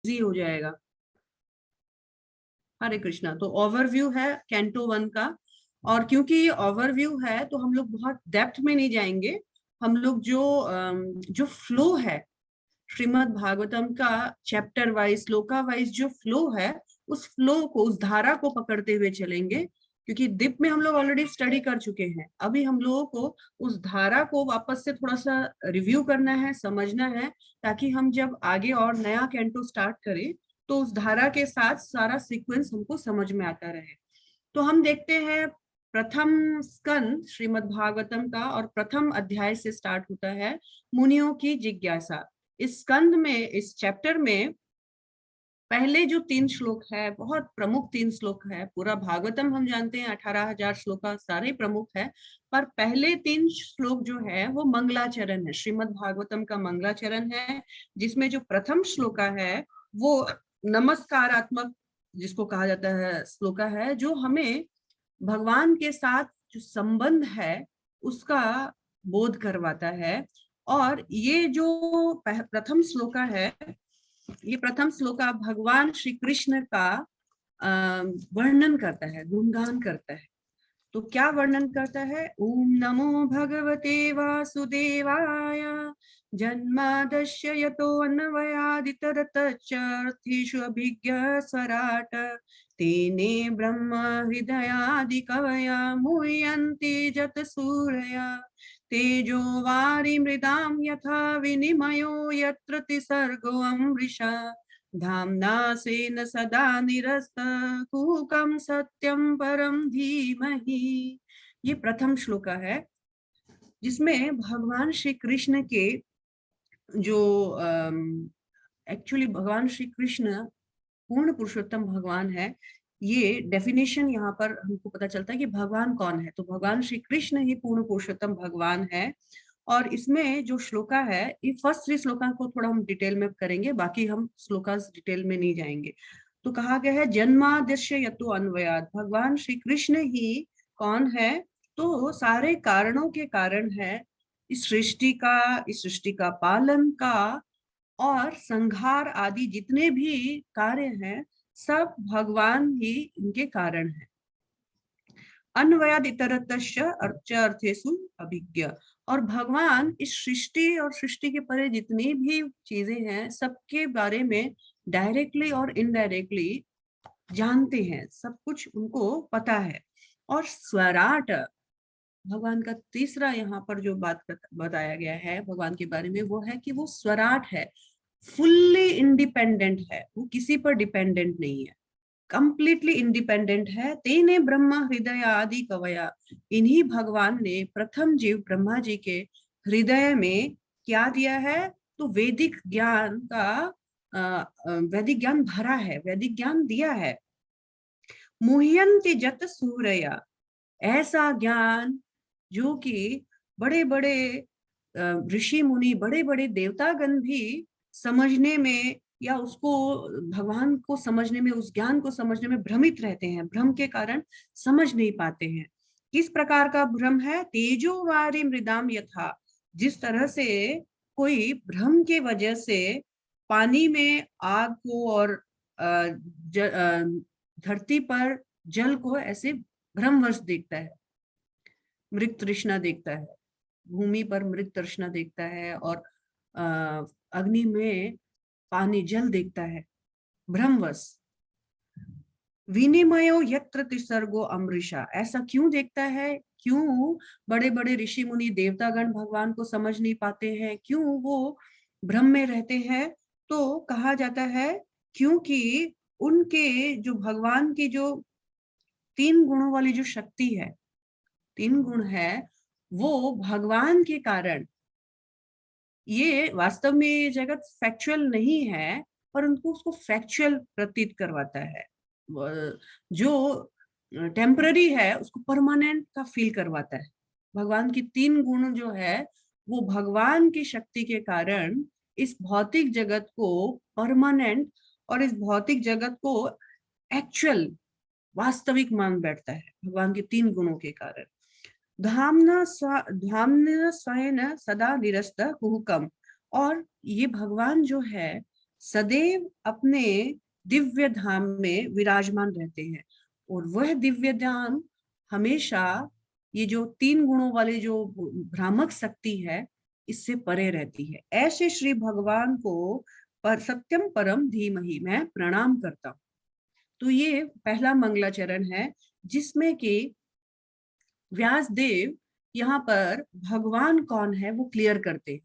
Easy हो जाएगा। हरे कृष्णा। तो ओवरव्यू है कैंटो 1 का, और क्योंकि ये ओवरव्यू है तो हम लोग बहुत डेप्थ में नहीं जाएंगे। हम लोग जो फ्लो है श्रीमद् भागवतम का, चैप्टर वाइज श्लोका वाइज जो फ्लो है, उस फ्लो को, उस धारा को पकड़ते हुए चलेंगे। क्योंकि दीप में हम लोग ऑलरेडी स्टडी कर चुके हैं, अभी हम लोगों को उस धारा को वापस से थोड़ा सा रिव्यू करना है, समझना है, ताकि हम जब आगे और नया कैंटो स्टार्ट करें तो उस धारा के साथ सारा सीक्वेंस हमको समझ में आता रहे। तो हम देखते हैं प्रथम स्कंद श्रीमद् भागवतम का, और प्रथम अध्याय से स्टार्ट होता है मुनियों की जिज्ञासा। इस स्कंद में, इस चैप्टर में पहले जो 3 श्लोक है, बहुत प्रमुख 3 श्लोक है। पूरा भागवतम हम जानते हैं 18,000 श्लोक का, सारे प्रमुख है, पर पहले 3 श्लोक जो है वो मंगलाचरण है, श्रीमद् भागवतम का मंगलाचरण है। जिसमें जो प्रथम श्लोका है वो नमस्कारात्मक, जिसको कहा जाता है, श्लोका है, जो हमें भगवान के साथ जो संबंध है उसका बोध करवाता है। और ये जो प्रथम श्लोका है, ये प्रथम श्लोका भगवान श्री कृष्ण का वर्णन करता है, गुणगान करता है। तो क्या वर्णन करता है? ओम नमो भगवते वासुदेवाय, जन्मादस्य यतो अन्वयादितरतश्चार्थेषु अभिज्ञः स्वराट्, तेने ब्रह्म हृदयादि कवया मुह्यन्ति जतसूरया, तेजो वारि मृदां यथा विनिमयो यत्र त्रिसर्गो अमृषा, धाम्ना स्वेन सदा निरस्तकुहकं सत्यं परं धीमहि। ये प्रथम श्लोका है, जिसमें भगवान श्री कृष्ण के जो एक्चुअली भगवान श्री कृष्ण पूर्ण पुरुषोत्तम भगवान है। ये डेफिनेशन यहाँ पर हमको पता चलता है कि भगवान कौन है। तो भगवान श्री कृष्ण ही पूर्ण पुरुषोत्तम भगवान है। और इसमें जो श्लोका है, ये फर्स्ट 3 श्लोका को थोड़ा हम डिटेल में करेंगे, बाकी हम श्लोका डिटेल में नहीं जाएंगे। तो कहा गया है जन्माद्यस्य यतो अन्वयात्, भगवान श्री कृष्ण ही कौन है? तो सारे कारणों के कारण है, इस सृष्टि का पालन का और संहार आदि जितने भी कार्य हैं, सब भगवान ही इनके कारण है। अन्वयाद इतरतश्च अर्थेषु अभिज्ञ, और भगवान इस सृष्टि और सृष्टि के परे जितनी भी चीजें हैं सबके बारे में डायरेक्टली और इनडायरेक्टली जानते हैं, सब कुछ उनको पता है। और स्वराट, भगवान का तीसरा यहाँ पर जो बात बताया गया है भगवान के बारे में, वो है कि वो स्वराट है, फुल्ली इंडिपेंडेंट है, वो किसी पर डिपेंडेंट नहीं है, कंप्लीटली इंडिपेंडेंट है। तेने ब्रह्मा हृदय आदि कवया, इन्हीं भगवान ने प्रथम जीव ब्रह्मा जी के हृदय में क्या दिया है? तो वैदिक ज्ञान का, वैदिक ज्ञान भरा है, वैदिक ज्ञान दिया है। मुह्यन्ति जत सूरया, ऐसा ज्ञान जो कि बड़े बड़े ऋषि मुनि, बड़े बड़े देवतागण भी समझने में, या उसको, भगवान को समझने में, उस ज्ञान को समझने में भ्रमित रहते हैं, भ्रम के कारण समझ नहीं पाते हैं। किस प्रकार का भ्रम है? तेजो वारी मृदाम यथा, जिस तरह से कोई भ्रम के वजह से पानी में आग को और धरती पर जल को ऐसे भ्रमवश देखता है, मृग तृष्णा देखता है, भूमि पर मृग तृष्णा देखता है, और अग्नि में पानी जल देखता है भ्रमवश। विनिमयो यत्र त्रिसर्गो अमृषा, ऐसा क्यों देखता है? क्यों बड़े बड़े ऋषि मुनि देवतागण भगवान को समझ नहीं पाते हैं? क्यों वो भ्रम में रहते हैं? तो कहा जाता है क्योंकि उनके जो भगवान की जो 3 गुणों वाली जो शक्ति है, 3 गुण है, वो भगवान के कारण, ये वास्तव में ये जगत फैक्चुअल नहीं है, पर उनको उसको फैक्चुअल प्रतीत करवाता है। जो टेम्पररी है उसको परमानेंट का फील करवाता है। भगवान की 3 गुण जो है वो भगवान की शक्ति के कारण इस भौतिक जगत को परमानेंट और इस भौतिक जगत को एक्चुअल, वास्तविक मान बैठता है, भगवान के 3 गुणों के कारण। धामना स्वयं सदा निरस्त हुकम, और ये भगवान जो है सदैव अपने दिव्य धाम में विराजमान रहते हैं, और वह दिव्य धाम हमेशा ये जो 3 गुणों वाले जो भ्रामक शक्ति है इससे परे रहती है। ऐसे श्री भगवान को पर सत्यम परम धीमहि मैं प्रणाम करता हूँ। तो ये पहला मंगलाचरण है जिसमें कि व्यास देव यहाँ पर भगवान कौन है वो क्लियर करते हैं।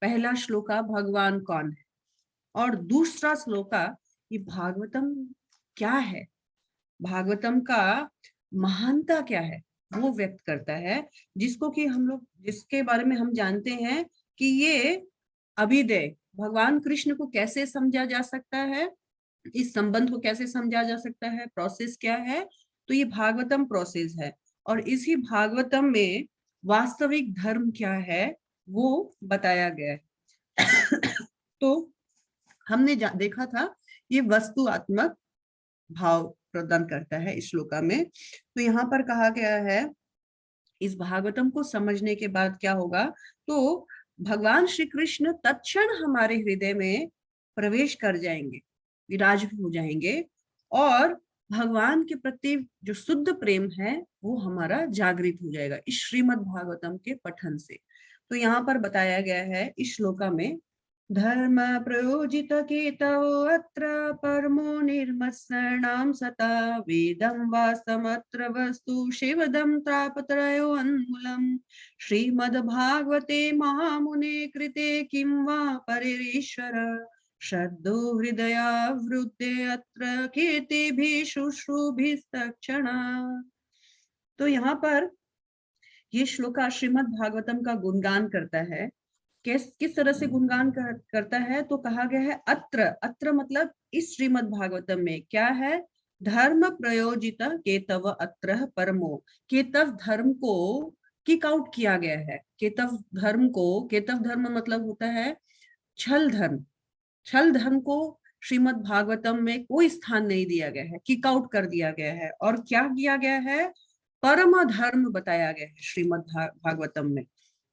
पहला श्लोका भगवान कौन है, और दूसरा श्लोका ये भागवतम क्या है, भागवतम का महानता क्या है वो व्यक्त करता है, जिसको कि हम लोग जिसके बारे में हम जानते हैं कि ये अभिदय भगवान कृष्ण को कैसे समझा जा सकता है, इस संबंध को कैसे समझा जा सकता है, प्रोसेस क्या है, तो ये भागवतम प्रोसेस है। और इसी भागवतम में वास्तविक धर्म क्या है वो बताया गया है। तो हमने देखा था ये वस्तुआत्मक भाव प्रदान करता है इस श्लोका में। तो यहाँ पर कहा गया है इस भागवतम को समझने के बाद क्या होगा, तो भगवान श्री कृष्ण तत्क्षण हमारे हृदय में प्रवेश कर जाएंगे, विराज हो जाएंगे, और भगवान के प्रति जो शुद्ध प्रेम है वो हमारा जागृत हो जाएगा इस श्रीमद् भागवतम के पठन से। तो यहाँ पर बताया गया है इस श्लोका में, धर्म प्रयोजित केतव अत्र परमो निर्मत्सरणां सता वेदं वास्तमत्र वस्तु शिवदं तापत्रयो अन्मूलम् श्रीमद्भागवते महामुने कृते किं वा परिरीश्वर श्रद्धो हृदयावृते अत्र कीर्तिभिः शुश्रूभिस्तक्षणा। तो यहाँ पर ये श्लोका श्रीमद् भागवतम का गुणगान करता है। किस तरह से गुणगान करता है, तो कहा गया है अत्र, अत्र मतलब इस श्रीमद् भागवतम में क्या है, धर्म प्रयोजित केतव अत्र परमो, केतव धर्म को किक आउट किया गया है। केतव धर्म को, केतव धर्म मतलब होता है छल धर्म, छल धर्म को श्रीमद् भागवतम में कोई स्थान नहीं दिया गया है, किक आउट कर दिया गया है। और क्या किया गया है, परम धर्म बताया गया है श्रीमद् भागवतम में।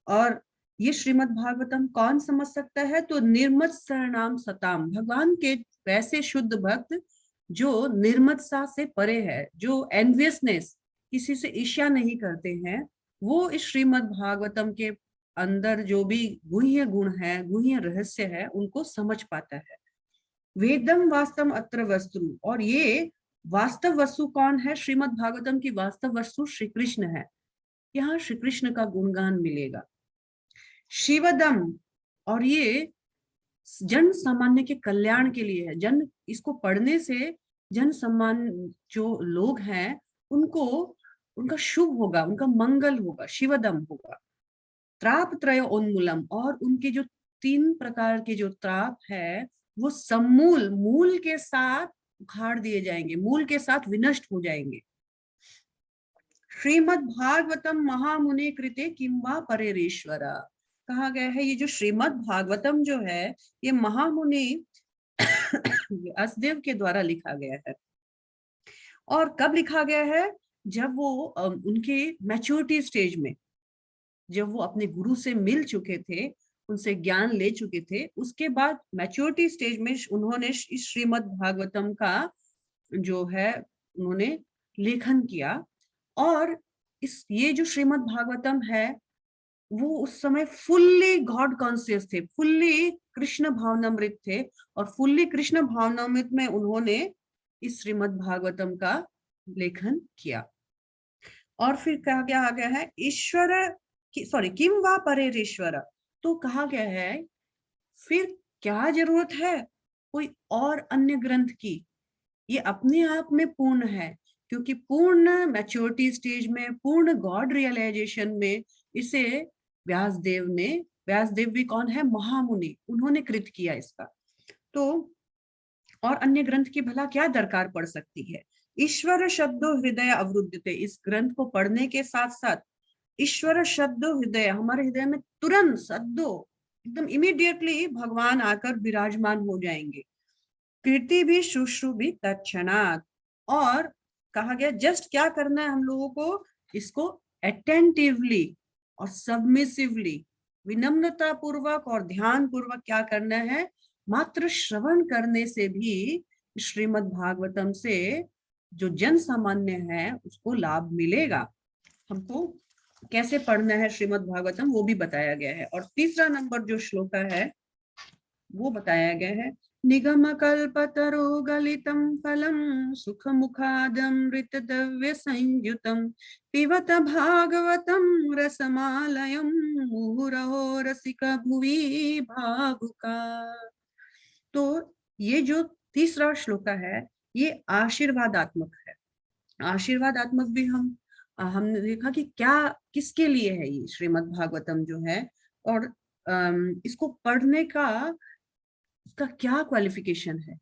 और ये श्रीमद् भागवतम कौन समझ सकता है, तो निर्मत्सरणाम सताम, भगवान के वैसे शुद्ध भक्त जो निर्मत्सा से परे है, जो एनवियसनेस, किसी से ईर्ष्या नहीं करते हैं, वो इस श्रीमद् भागवतम के अंदर जो भी गुह्य गुण है, गुह्य रहस्य है, उनको समझ पाता है। वेदम वास्तव अत्र वस्तु, और ये वास्तव वस्तु कौन है, श्रीमद् भागवतम की वास्तव वस्तु श्री कृष्ण है। यहाँ श्री कृष्ण का गुणगान मिलेगा। शिवदम, और ये जन सामान्य के कल्याण के लिए है। जन इसको पढ़ने से जन सामान्य जो लोग हैं उनको, उनका शुभ होगा, उनका मंगल होगा, शिवदम होगा। त्राप त्रय उन्मूलम, और उनके जो 3 प्रकार के जो त्राप है वो समूल, मूल के साथ उखाड़ दिए जाएंगे, मूल के साथ विनष्ट हो जाएंगे। श्रीमद् भागवतम महामुनि कृते किं वा परेरीश्वरा, कहा गया है ये जो श्रीमद् भागवतम जो है ये महामुनि व्यासदेव के द्वारा लिखा गया है। और कब लिखा गया है, जब वो उनके मैच्योरिटी स्टेज में, जब वो अपने गुरु से मिल चुके थे, उनसे ज्ञान ले चुके थे, उसके बाद मैच्योरिटी स्टेज में उन्होंने इस श्रीमद् भागवतम का जो है उन्होंने लेखन किया। और इस ये जो श्रीमद् भागवतम है वो उस समय फुल्ली गॉड कॉन्शियस थे, फुल्ली कृष्ण भावनामृत थे, और फुल्ली कृष्ण भावनामृत में उन्होंने इस श्रीमद् भागवतम का लेखन किया। और फिर कहा गया है ईश्वर सॉरी किम वा परेरीश्वर, तो कहा गया है फिर क्या जरूरत है कोई और अन्य ग्रंथ की, ये अपने आप में पूर्ण है, क्योंकि पूर्ण मैच्योरिटी स्टेज में, पूर्ण गॉड रियलाइजेशन में इसे व्यासदेव ने, व्यासदेव भी कौन है, महामुनि, उन्होंने कृत किया इसका। तो और अन्य ग्रंथ की भला क्या दरकार पड़ सकती है। ईश्वर शब्दो हृदय अवरुद्धते, इस ग्रंथ को पढ़ने के साथ साथ ईश्वर शब्दो हृदय, हमारे हृदय में तुरंत सद्दो एकदम इमीडिएटली भगवान आकर विराजमान हो जाएंगे। कीर्ति भी शुश्रु भी तत्क्षणात्, और कहा गया जस्ट क्या करना है हम लोगों को, इसको अटेंटिवली और सबमिसिवली, विनम्रता पूर्वक और ध्यान पूर्वक क्या करना है, मात्र श्रवण करने से भी श्रीमद् भागवतम से जो जन सामान्य है उसको लाभ मिलेगा। हमको कैसे पढ़ना है श्रीमद् भागवतम वो भी बताया गया है। और तीसरा नंबर जो श्लोक है वो बताया गया है, निगम कल्पतरो गलितम फलम सुख मुखादमृत द्रव्य संयुतम पिबत भागवतम रसमालयम मुहुरहो रसिका भुवि भावुका। तो ये जो तीसरा श्लोक है ये आशीर्वादात्मक है। आशीर्वादात्मक भी हमने देखा कि क्या किसके लिए है ये श्रीमद् भागवतम जो है, और इसको पढ़ने का इसका क्या क्वालिफिकेशन है।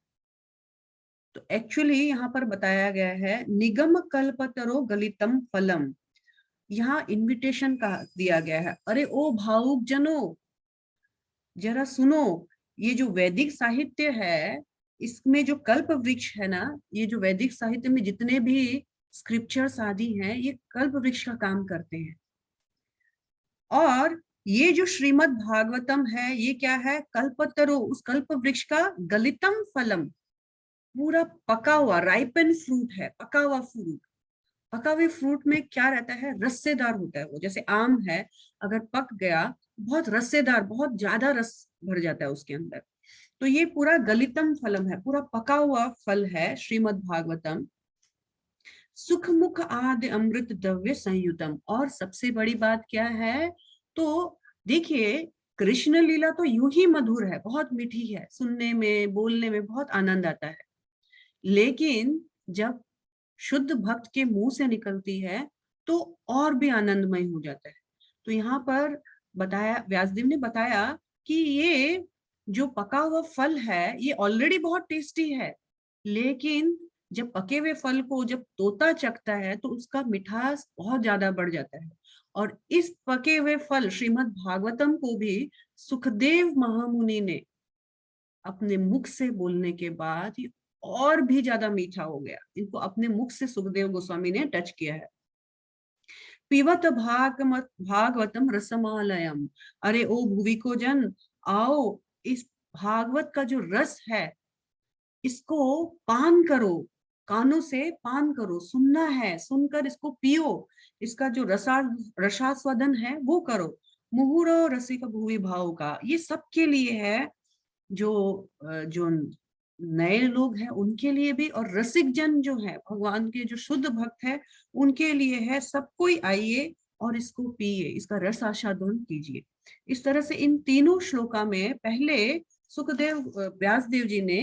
तो एक्चुअली यहाँ पर बताया गया है निगम कल्पतरो गलितम फलम। यहाँ इनविटेशन का दिया गया है, अरे ओ भावुक जनों जरा सुनो, ये जो वैदिक साहित्य है इसमें जो कल्प वृक्ष है ना, ये जो वैदिक साहित्य में जितने भी स्क्रिप्चर्स आदि हैं ये कल्प वृक्ष का काम करते हैं। और ये जो श्रीमद् भागवतम है ये क्या है, कल्पतरो, उस कल्प वृक्ष का गलितम फलम, पूरा पका हुआ राइपन फ्रूट है, पका हुआ फ्रूट। पका हुए फ्रूट में क्या रहता है, रस्सेदार होता है वो, जैसे आम है अगर पक गया बहुत रस्सेदार, बहुत ज्यादा रस भर जाता है उसके अंदर। तो ये पूरा गलितम फलम है, पूरा पका हुआ फल है श्रीमद् भागवतम। सुख मुख आदि अमृत द्रव्य संयुतम। और सबसे बड़ी बात क्या है, तो देखिए कृष्ण लीला तो यूं ही मधुर है, बहुत मीठी है, सुनने में बोलने में बहुत आनंद आता है, लेकिन जब शुद्ध भक्त के मुंह से निकलती है तो और भी आनंदमय हो जाता है। तो यहाँ पर बताया, व्यासदेव ने बताया कि ये जो पका हुआ फल है ये ऑलरेडी बहुत टेस्टी है, लेकिन जब पके हुए फल को जब तोता चखता है तो उसका मिठास बहुत ज्यादा बढ़ जाता है। और इस पके हुए फल श्रीमद् भागवतम को भी सुखदेव महामुनि ने अपने मुख से बोलने के बाद ये और भी ज्यादा मीठा हो गया, इनको अपने मुख से सुखदेव गोस्वामी ने टच किया है। पिबत भागवतम रसमालयम, अरे ओ भुवि को जन, आओ इस भागवत का जो रस है इसको पान करो, कानों से पान करो, सुनना है, सुनकर इसको पियो, इसका जो रसास्वादन है वो करो। मुहुरो रसिक भुवि भाव का, ये सबके लिए है, जो नए लोग हैं उनके लिए भी, और रसिक जन जो है भगवान के जो शुद्ध भक्त है उनके लिए है। सब कोई आइए और इसको पिए, इसका रस आस्वादन कीजिए। इस तरह से इन तीनों श्लोका में पहले सुखदेव व्यास देव जी ने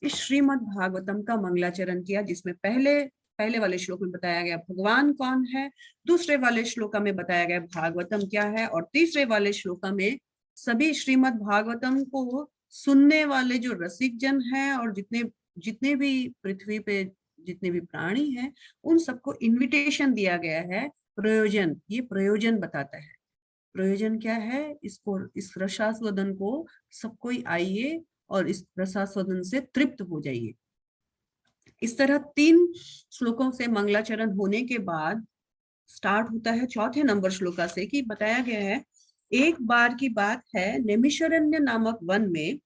इस श्रीमद् भागवतम का मंगलाचरण किया, जिसमें पहले वाले श्लोक में बताया गया भगवान कौन है, दूसरे वाले श्लोका में बताया गया भागवतम क्या है, और तीसरे वाले श्लोका में सभी श्रीमद् भागवतम को सुनने वाले जो रसिक जन हैं और जितने जितने भी पृथ्वी पे जितने भी प्राणी हैं उन सबको इनविटेशन दिया गया है। प्रयोजन, ये प्रयोजन बताता है, प्रयोजन क्या है, इसको इस रसास्वादन को सब कोई आइए और इस रसास्वादन से तृप्त हो जाइए। इस तरह 3 श्लोकों से मंगलाचरण होने के बाद स्टार्ट होता है चौथे नंबर श्लोका से, कि बताया गया है एक बार की बात है, नैमिषारण्य नामक वन में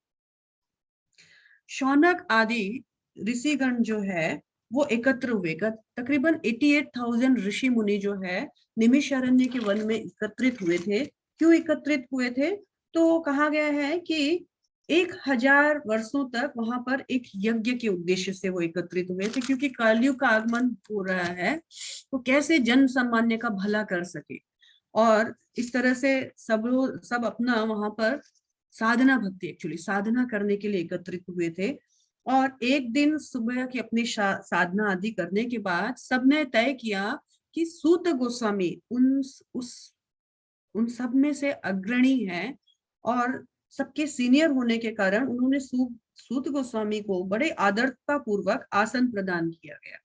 शौनक आदि ऋषिगण जो है वो एकत्र हुए। तकरीबन 88,000 ऋषि मुनि जो है नैमिषारण्य के वन में एकत्रित हुए थे। क्यों एकत्रित हुए थे, तो कहा गया है कि 1000 वर्षों तक वहां पर एक यज्ञ के उद्देश्य से वो एकत्रित हुए थे, क्योंकि कलयुग का आगमन हो रहा है तो कैसे जन सामान्य का भला कर सके। और इस तरह से सब अपना वहां पर साधना भक्ति, एक्चुअली साधना करने के लिए एकत्रित हुए थे। और एक दिन सुबह की अपनी साधना आदि करने के बाद सबने तय किया कि सूत गोस्वामी उन सब में से अग्रणी है, और सबके सीनियर होने के कारण उन्होंने सूत गोस्वामी को बड़े आदरता पूर्वक आसन प्रदान किया गया,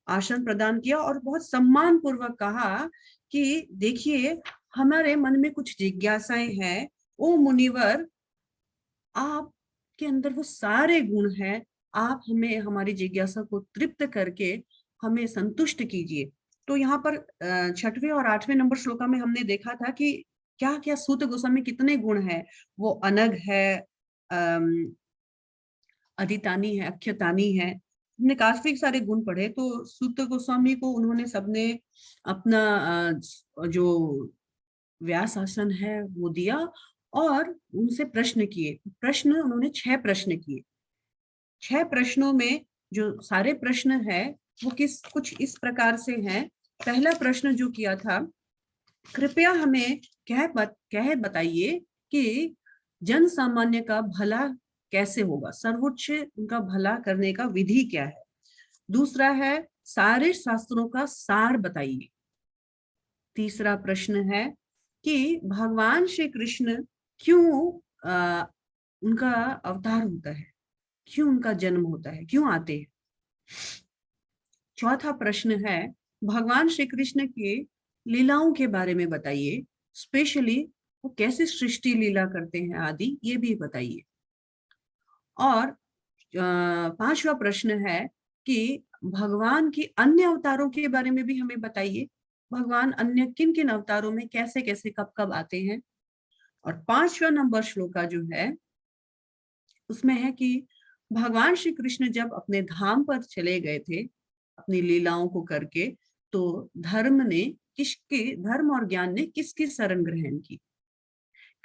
आसन प्रदान किया और बहुत सम्मान पूर्वक कहा कि देखिए हमारे मन में कुछ जिज्ञासाएं हैं, ओ मुनिवर आपके अंदर वो सारे गुण हैं, आप हमें हमारी जिज्ञासा को तृप्त करके हमें संतुष्ट कीजिए। तो यहाँ पर 6वें और 8वें नंबर श्लोका में हमने देखा था कि क्या क्या सूत गोस्वामी कितने गुण हैं, वो अनग है, अधितानी है, अख्यतानी है, हमने काफी सारे गुण पढ़े। तो सूत गोस्वामी को उन्होंने सबने अपना जो व्यास आसन है वो दिया और उनसे प्रश्न किए। प्रश्न उन्होंने 6 प्रश्न किए। 6 प्रश्नों में जो सारे प्रश्न है वो कुछ इस प्रकार से हैं। पहला प्रश्न जो किया था, कृपया हमें कह बताइए कि जन सामान्य का भला कैसे होगा, सर्वोच्च उनका भला करने का विधि क्या है। दूसरा है, सारे शास्त्रों का सार बताइए। तीसरा प्रश्न है कि भगवान श्री कृष्ण क्यों उनका अवतार होता है, क्यों उनका जन्म होता है, क्यों आते हैं। चौथा प्रश्न है, भगवान श्री कृष्ण के लीलाओं के बारे में बताइए, स्पेशली वो कैसे सृष्टि लीला करते हैं आदि, ये भी बताइए। और पांचवा प्रश्न है कि भगवान की अन्य अवतारों के बारे में भी हमें बताइए, भगवान अन्य किन किन अवतारों में कैसे कैसे कब कब आते हैं। और 5वां नंबर श्लोका जो है उसमें है कि भगवान श्री कृष्ण जब अपने धाम पर चले गए थे अपनी लीलाओं को करके, तो धर्म और ज्ञान ने किसकी शरण ग्रहण की।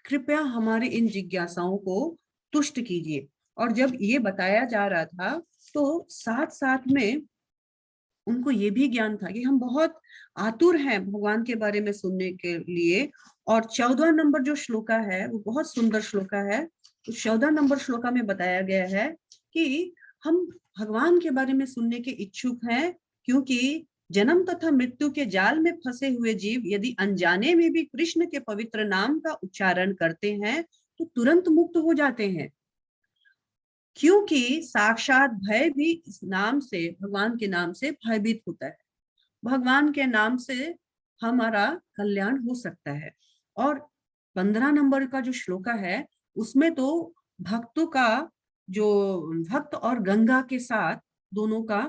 कृपया हमारे इन जिज्ञासाओं को तुष्ट कीजिए। और जब ये बताया जा रहा था तो साथ साथ में उनको ये भी ज्ञान था कि हम बहुत आतुर हैं भगवान के बारे में सुनने के लिए। और 14 नंबर जो श्लोका है वो बहुत सुंदर श्लोका है। तो 14 नंबर श्लोका में बताया गया है कि हम भगवान के बारे में सुनने के इच्छुक हैं, क्योंकि जन्म तथा मृत्यु के जाल में फंसे हुए जीव यदि अनजाने में भी कृष्ण के पवित्र नाम का उच्चारण करते हैं तो तुरंत मुक्त हो जाते हैं, क्योंकि साक्षात भय भी इस नाम से, भगवान के नाम से भयभीत होता है। भगवान के नाम से हमारा कल्याण हो सकता है। और 15 नंबर का जो श्लोका है उसमें तो भक्तों का जो भक्त और गंगा के साथ दोनों का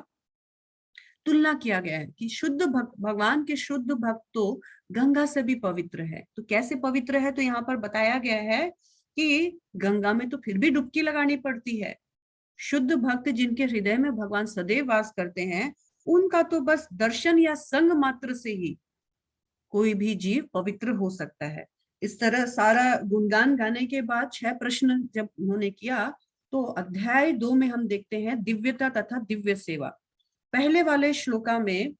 तुलना किया गया है कि शुद्ध भक्त, भगवान के शुद्ध भक्त तो गंगा से भी पवित्र है। तो कैसे पवित्र है, तो यहाँ पर बताया गया है कि गंगा में तो फिर भी डुबकी लगानी पड़ती है। शुद्ध भक्त जिनके हृदय में भगवान सदैव वास करते हैं, उनका तो बस दर्शन या संग मात्र से ही कोई भी जीव पवित्र हो सकता है। इस तरह सारा गुणगान गाने के बाद 6 प्रश्न जब उन्होंने किया, तो अध्याय 2 में हम देखते हैं दिव्यता तथा दिव्य सेवा। पहले वाले श्लोका में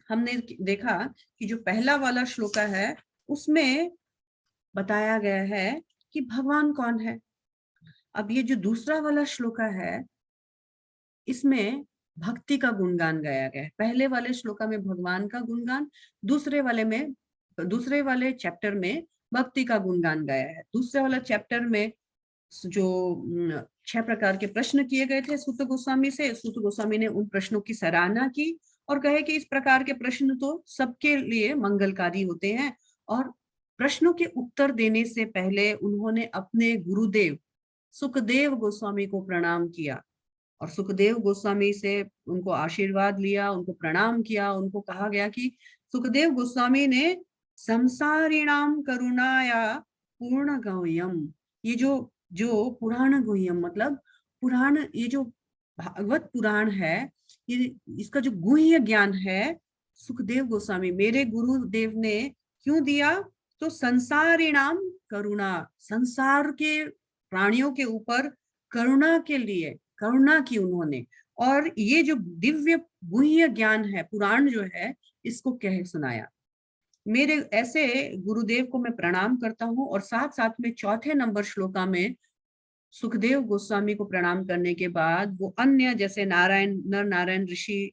हमने देखा कि जो पहला वाला श्लोका है उसमें बताया गया है कि भगवान कौन है। अब ये जो दूसरा वाला श्लोका है इसमें भक्ति का गुणगान गाया गया है। पहले वाले श्लोका में भगवान का गुणगान, दूसरे वाले चैप्टर में भक्ति का गुणगान गाया है। दूसरे वाला चैप्टर में जो 6 प्रकार के प्रश्न किए गए थे सूत गोस्वामी से, सूत गोस्वामी ने उन प्रश्नों की सराहना की और कहे कि इस प्रकार के प्रश्न तो सबके लिए मंगलकारी होते हैं। और प्रश्नों के उत्तर देने से पहले उन्होंने अपने गुरुदेव सुखदेव गोस्वामी को प्रणाम किया और सुखदेव गोस्वामी से उनको आशीर्वाद लिया, उनको प्रणाम किया। उनको कहा गया कि सुखदेव गोस्वामी ने संसारिणाम करुणाया पूर्ण गौयम, ये जो जो पुराण गुह्यम मतलब पुराण, ये जो भागवत पुराण है, ये इसका जो गुह्य ज्ञान है सुखदेव गोस्वामी मेरे गुरुदेव ने क्यों दिया, तो संसारिणाम करुणा, संसार के प्राणियों के ऊपर करुणा के लिए करुणा की उन्होंने। और ये जो दिव्य गुह्य ज्ञान है पुराण जो है इसको कह सुनाया। मेरे ऐसे गुरुदेव को मैं प्रणाम करता हूँ। और साथ साथ में चौथे नंबर श्लोका में सुखदेव गोस्वामी को प्रणाम करने के बाद वो अन्य जैसे नर नारायण ऋषि,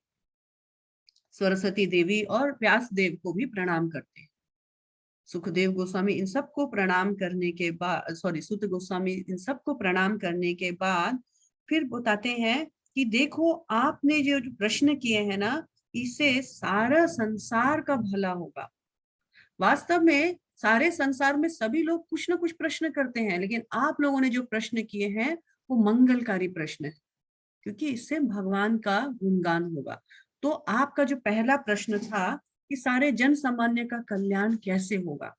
सरस्वती देवी और व्यास देव को भी प्रणाम करते हैं। सुखदेव गोस्वामी इन सबको प्रणाम करने के बाद, सुत गोस्वामी इन सबको प्रणाम करने के बाद फिर बताते हैं कि देखो आपने जो प्रश्न किए हैं ना, इससे सारा संसार का भला होगा। वास्तव में सारे संसार में सभी लोग कुछ ना कुछ प्रश्न करते हैं, लेकिन आप लोगों ने जो प्रश्न किए हैं वो मंगलकारी प्रश्न है, क्योंकि इससे भगवान का गुणगान होगा। तो आपका जो पहला प्रश्न था कि सारे जन सामान्य का कल्याण कैसे होगा,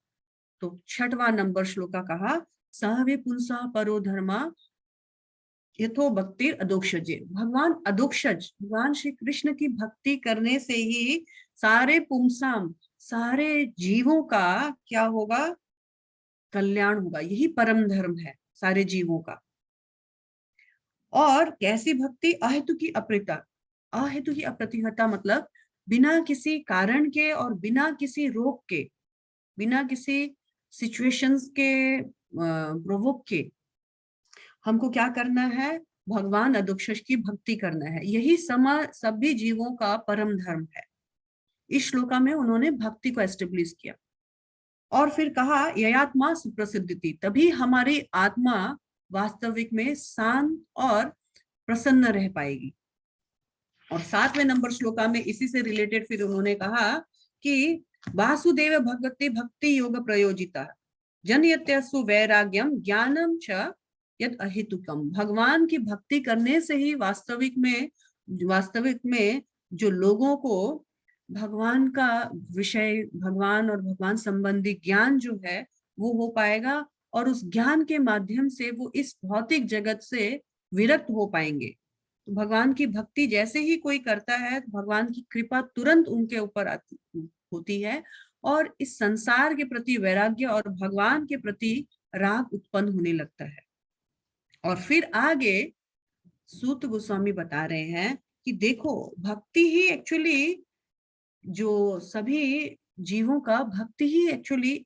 तो 6वां नंबर श्लोका कहा सहवे पुंसा परो धर्मा यथो भक्ति अधोक्षजे, भगवान अधोक्षज, भगवान श्री कृष्ण की भक्ति करने से ही सारे पुंसाम, सारे जीवों का क्या होगा, कल्याण होगा। यही परम धर्म है सारे जीवों का। और कैसी भक्ति, अहेतु की अप्रिता, अहेतु की अप्रतिहता मतलब बिना किसी कारण के और बिना किसी रोक के, बिना किसी सिचुएशंस के प्रोवोक के हमको क्या करना है, भगवान अधोक्षज की भक्ति करना है। यही सभी जीवों का परम धर्म है। इस श्लोका में उन्होंने भक्ति को एस्टेब्लिश किया। और फिर कहा ययात्मा सुप्रसिद्धि, तभी हमारी आत्मा वास्तविक में शांत और प्रसन्न रह पाएगी। और 7वें नंबर श्लोका में इसी से रिलेटेड फिर उन्होंने कहा कि वासुदेव भगवती भक्ति योग प्रयोजिता जनयत्यसु वैराग्यम ज्ञानम च यद अहेतुकम, भगवान की भक्ति करने से ही वास्तविक में जो लोगों को भगवान का विषय, भगवान और भगवान संबंधी ज्ञान जो है वो हो पाएगा, और उस ज्ञान के माध्यम से वो इस भौतिक जगत से विरक्त हो पाएंगे। तो भगवान की भक्ति जैसे ही कोई करता है तो भगवान की कृपा तुरंत उनके ऊपर होती है, और इस संसार के प्रति वैराग्य और भगवान के प्रति राग उत्पन्न होने लगता है। और फिर आगे सूत गोस्वामी बता रहे हैं कि देखो भक्ति ही एक्चुअली, जो सभी जीवों का भक्ति ही एक्चुअली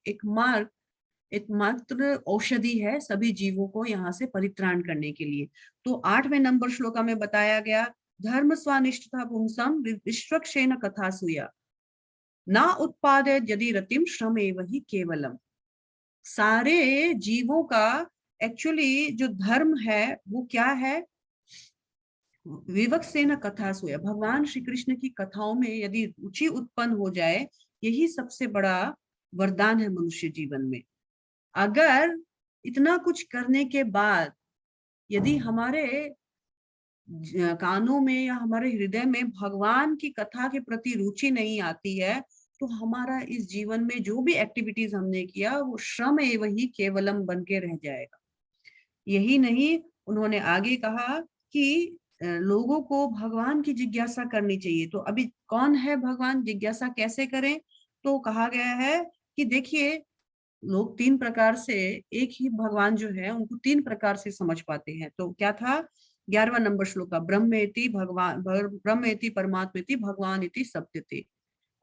एकमात्र औषधि है सभी जीवों को यहाँ से परित्राण करने के लिए। तो 8वें नंबर श्लोका में बताया गया धर्म स्वानिष्ठता पुंसम विश्वक्षेण कथा सुया ना उत्पादे यदि रतिम श्रम वही केवलम। सारे जीवों का एक्चुअली जो धर्म है वो क्या है, विवक्षेण कथा सुया, भगवान श्री कृष्ण की कथाओं में यदि रुचि उत्पन्न हो जाए, यही सबसे बड़ा वरदान है मनुष्य जीवन में। अगर इतना कुछ करने के बाद यदि हमारे कानों में या हमारे हृदय में भगवान की कथा के प्रति रुचि नहीं आती है, तो हमारा इस जीवन में जो भी एक्टिविटीज हमने किया वो श्रम एवं ही केवलम बन के रह जाएगा। यही नहीं, उन्होंने आगे कहा कि लोगों को भगवान की जिज्ञासा करनी चाहिए। तो अभी कौन है भगवान, जिज्ञासा कैसे करें, तो कहा गया है कि देखिए लोग 3 प्रकार से, एक ही भगवान जो है उनको 3 प्रकार से समझ पाते हैं। तो क्या था, 11वां नंबर श्लोक का ब्रह्मेति भगवान, ब्रह्मेति परमात्मेति भगवान इति सत्यते।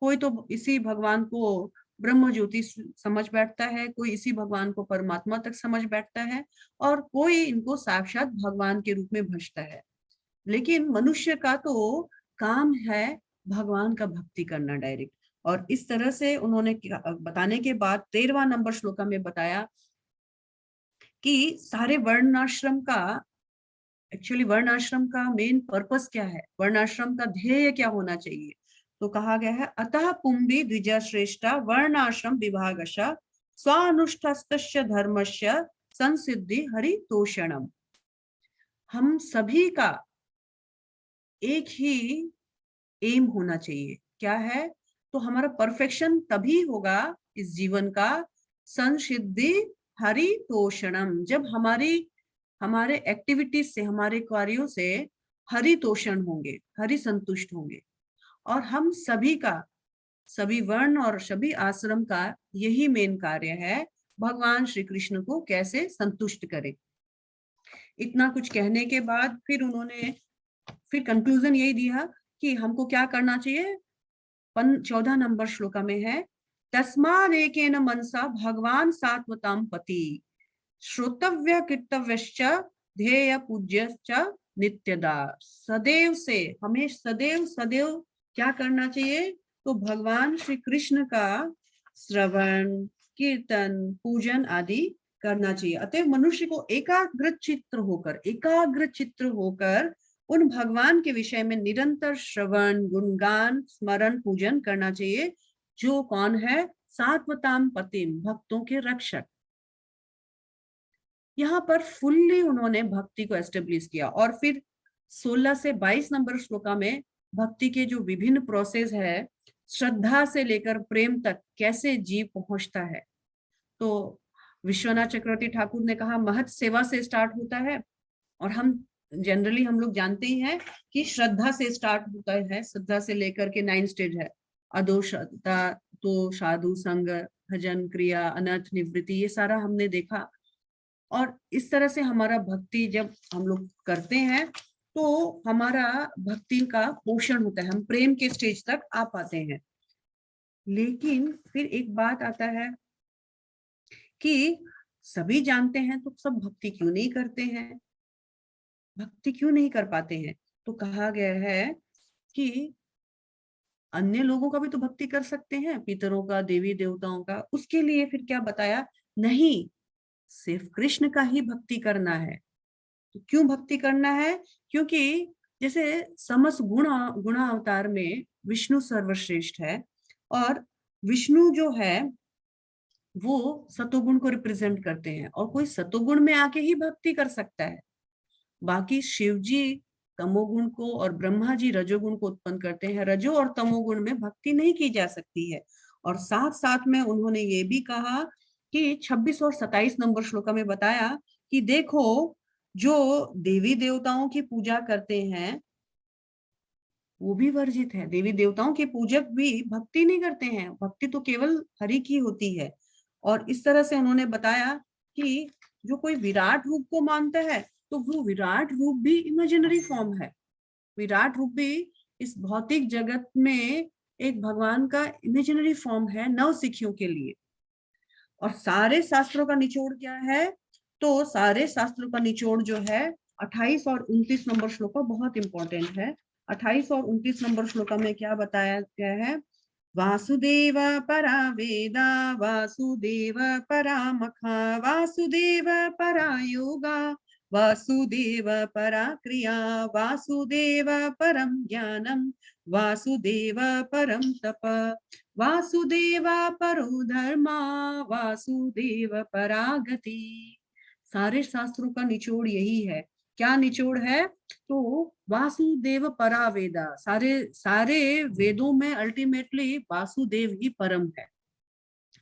कोई तो इसी भगवान को ब्रह्म ज्योति समझ बैठता है, कोई इसी भगवान को परमात्मा तक समझ बैठता है, और कोई इनको साक्षात भगवान के रूप में भजता है। लेकिन मनुष्य का तो काम है भगवान का भक्ति करना डायरेक्ट। और इस तरह से उन्होंने बताने के बाद 13वां नंबर श्लोका में बताया कि सारे वर्णाश्रम का, एक्चुअली वर्णाश्रम का मेन पर्पस क्या है, वर्णाश्रम का ध्येय क्या होना चाहिए। तो कहा गया है अतः पुंबी द्विज श्रेष्ठा वर्णाश्रम विभागश स्वानुष्ठस्तस्य धर्मस्य संसिद्धि हरितोषणम। हम सभी का एक ही एम होना चाहिए, क्या है, तो हमारा परफेक्शन तभी होगा इस जीवन का, संसिद्धि हरितोषणम, जब हमारे एक्टिविटीज से, हमारे कार्यों से हरितोषण होंगे, हरि संतुष्ट होंगे। और हम सभी का, सभी वर्ण और सभी आश्रम का यही मेन कार्य है, भगवान श्री कृष्ण को कैसे संतुष्ट करें। इतना कुछ कहने के बाद फिर उन्होंने फिर कंक्लूजन यही दिया कि हमको क्या करना चाहिए। 14 नंबर श्लोका में है तस्मादेकेन मनसा भगवान सात्वताम पति श्रोतव्य कीर्तव्यश्च ध्येय पूज्यश्च नित्यदा। सदैव से, हमें सदैव सदैव क्या करना चाहिए, तो भगवान श्री कृष्ण का श्रवण, कीर्तन, पूजन आदि करना चाहिए। अतः मनुष्य को एकाग्र चित्त होकर उन भगवान के विषय में निरंतर श्रवण, गुणगान, स्मरण, पूजन करना चाहिए, जो कौन है, सात्वताम पतिम, भक्तों के रक्षक। यहाँ पर फुल्ली उन्होंने भक्ति को एस्टेब्लिश किया। और फिर 16 से 22 नंबर श्लोका में भक्ति के जो विभिन्न प्रोसेस है, श्रद्धा से लेकर प्रेम तक कैसे जीव पहुंचता है। तो विश्वनाथ चक्रवर्ती ठाकुर ने कहा महत सेवा से स्टार्ट होता है, और हम जनरली हम लोग जानते ही हैं कि श्रद्धा से स्टार्ट होता है, श्रद्धा से लेकर के 9 स्टेज है, अदो श्रद्धा, तो साधु संग, भजन, क्रिया, अनर्थ निवृत्ति, ये सारा हमने देखा। और इस तरह से हमारा भक्ति जब हम लोग करते हैं तो हमारा भक्ति का पोषण होता है, हम प्रेम के स्टेज तक आ पाते हैं। लेकिन फिर एक बात आता है कि सभी जानते हैं तो सब भक्ति क्यों नहीं करते हैं, भक्ति क्यों नहीं कर पाते हैं? तो कहा गया है कि अन्य लोगों का भी तो भक्ति कर सकते हैं, पितरों का, देवी देवताओं का। उसके लिए फिर क्या बताया? नहीं, सिर्फ कृष्ण का ही भक्ति करना है। तो क्यों भक्ति करना है? क्योंकि जैसे समस्त गुण अवतार में विष्णु सर्वश्रेष्ठ है, और विष्णु जो है वो सतोगुण को रिप्रेजेंट करते हैं, और कोई सतोगुण में आके ही भक्ति कर सकता है। बाकी शिव जी तमोगुण को और ब्रह्मा जी रजोगुण को उत्पन्न करते हैं, रजो और तमोगुण में भक्ति नहीं की जा सकती है। और साथ साथ में उन्होंने ये भी कहा कि 26 और 27 नंबर श्लोका में बताया कि देखो, जो देवी देवताओं की पूजा करते हैं वो भी वर्जित है, देवी देवताओं के पूजक भी भक्ति नहीं करते हैं, भक्ति तो केवल हरि की होती है। और इस तरह से उन्होंने बताया कि जो कोई विराट रूप को मानता है तो वो विराट रूप भी इमेजिनरी फॉर्म है, विराट रूप भी इस भौतिक जगत में एक भगवान का इमेजिनरी फॉर्म है नवसिखियों के लिए। और सारे शास्त्रों का निचोड़ क्या है? तो सारे शास्त्रों का निचोड़ जो है 28 और 29 नंबर श्लोका बहुत इंपॉर्टेंट है। 28 और 29 नंबर श्लोका में क्या बताया गया है? वासुदेव परा वेदा, वासुदेव परा मखा, वासुदेव परा योगा, वासुदेव परा क्रिया, वासुदेव परम ज्ञानम, वासुदेव परम तप, वासुदेव परो धर्मा, वासुदेव परागति। सारे शास्त्रों का निचोड़ यही है। क्या निचोड़ है? तो वासुदेव परा वेदा, सारे सारे वेदों में अल्टीमेटली वासुदेव ही परम है,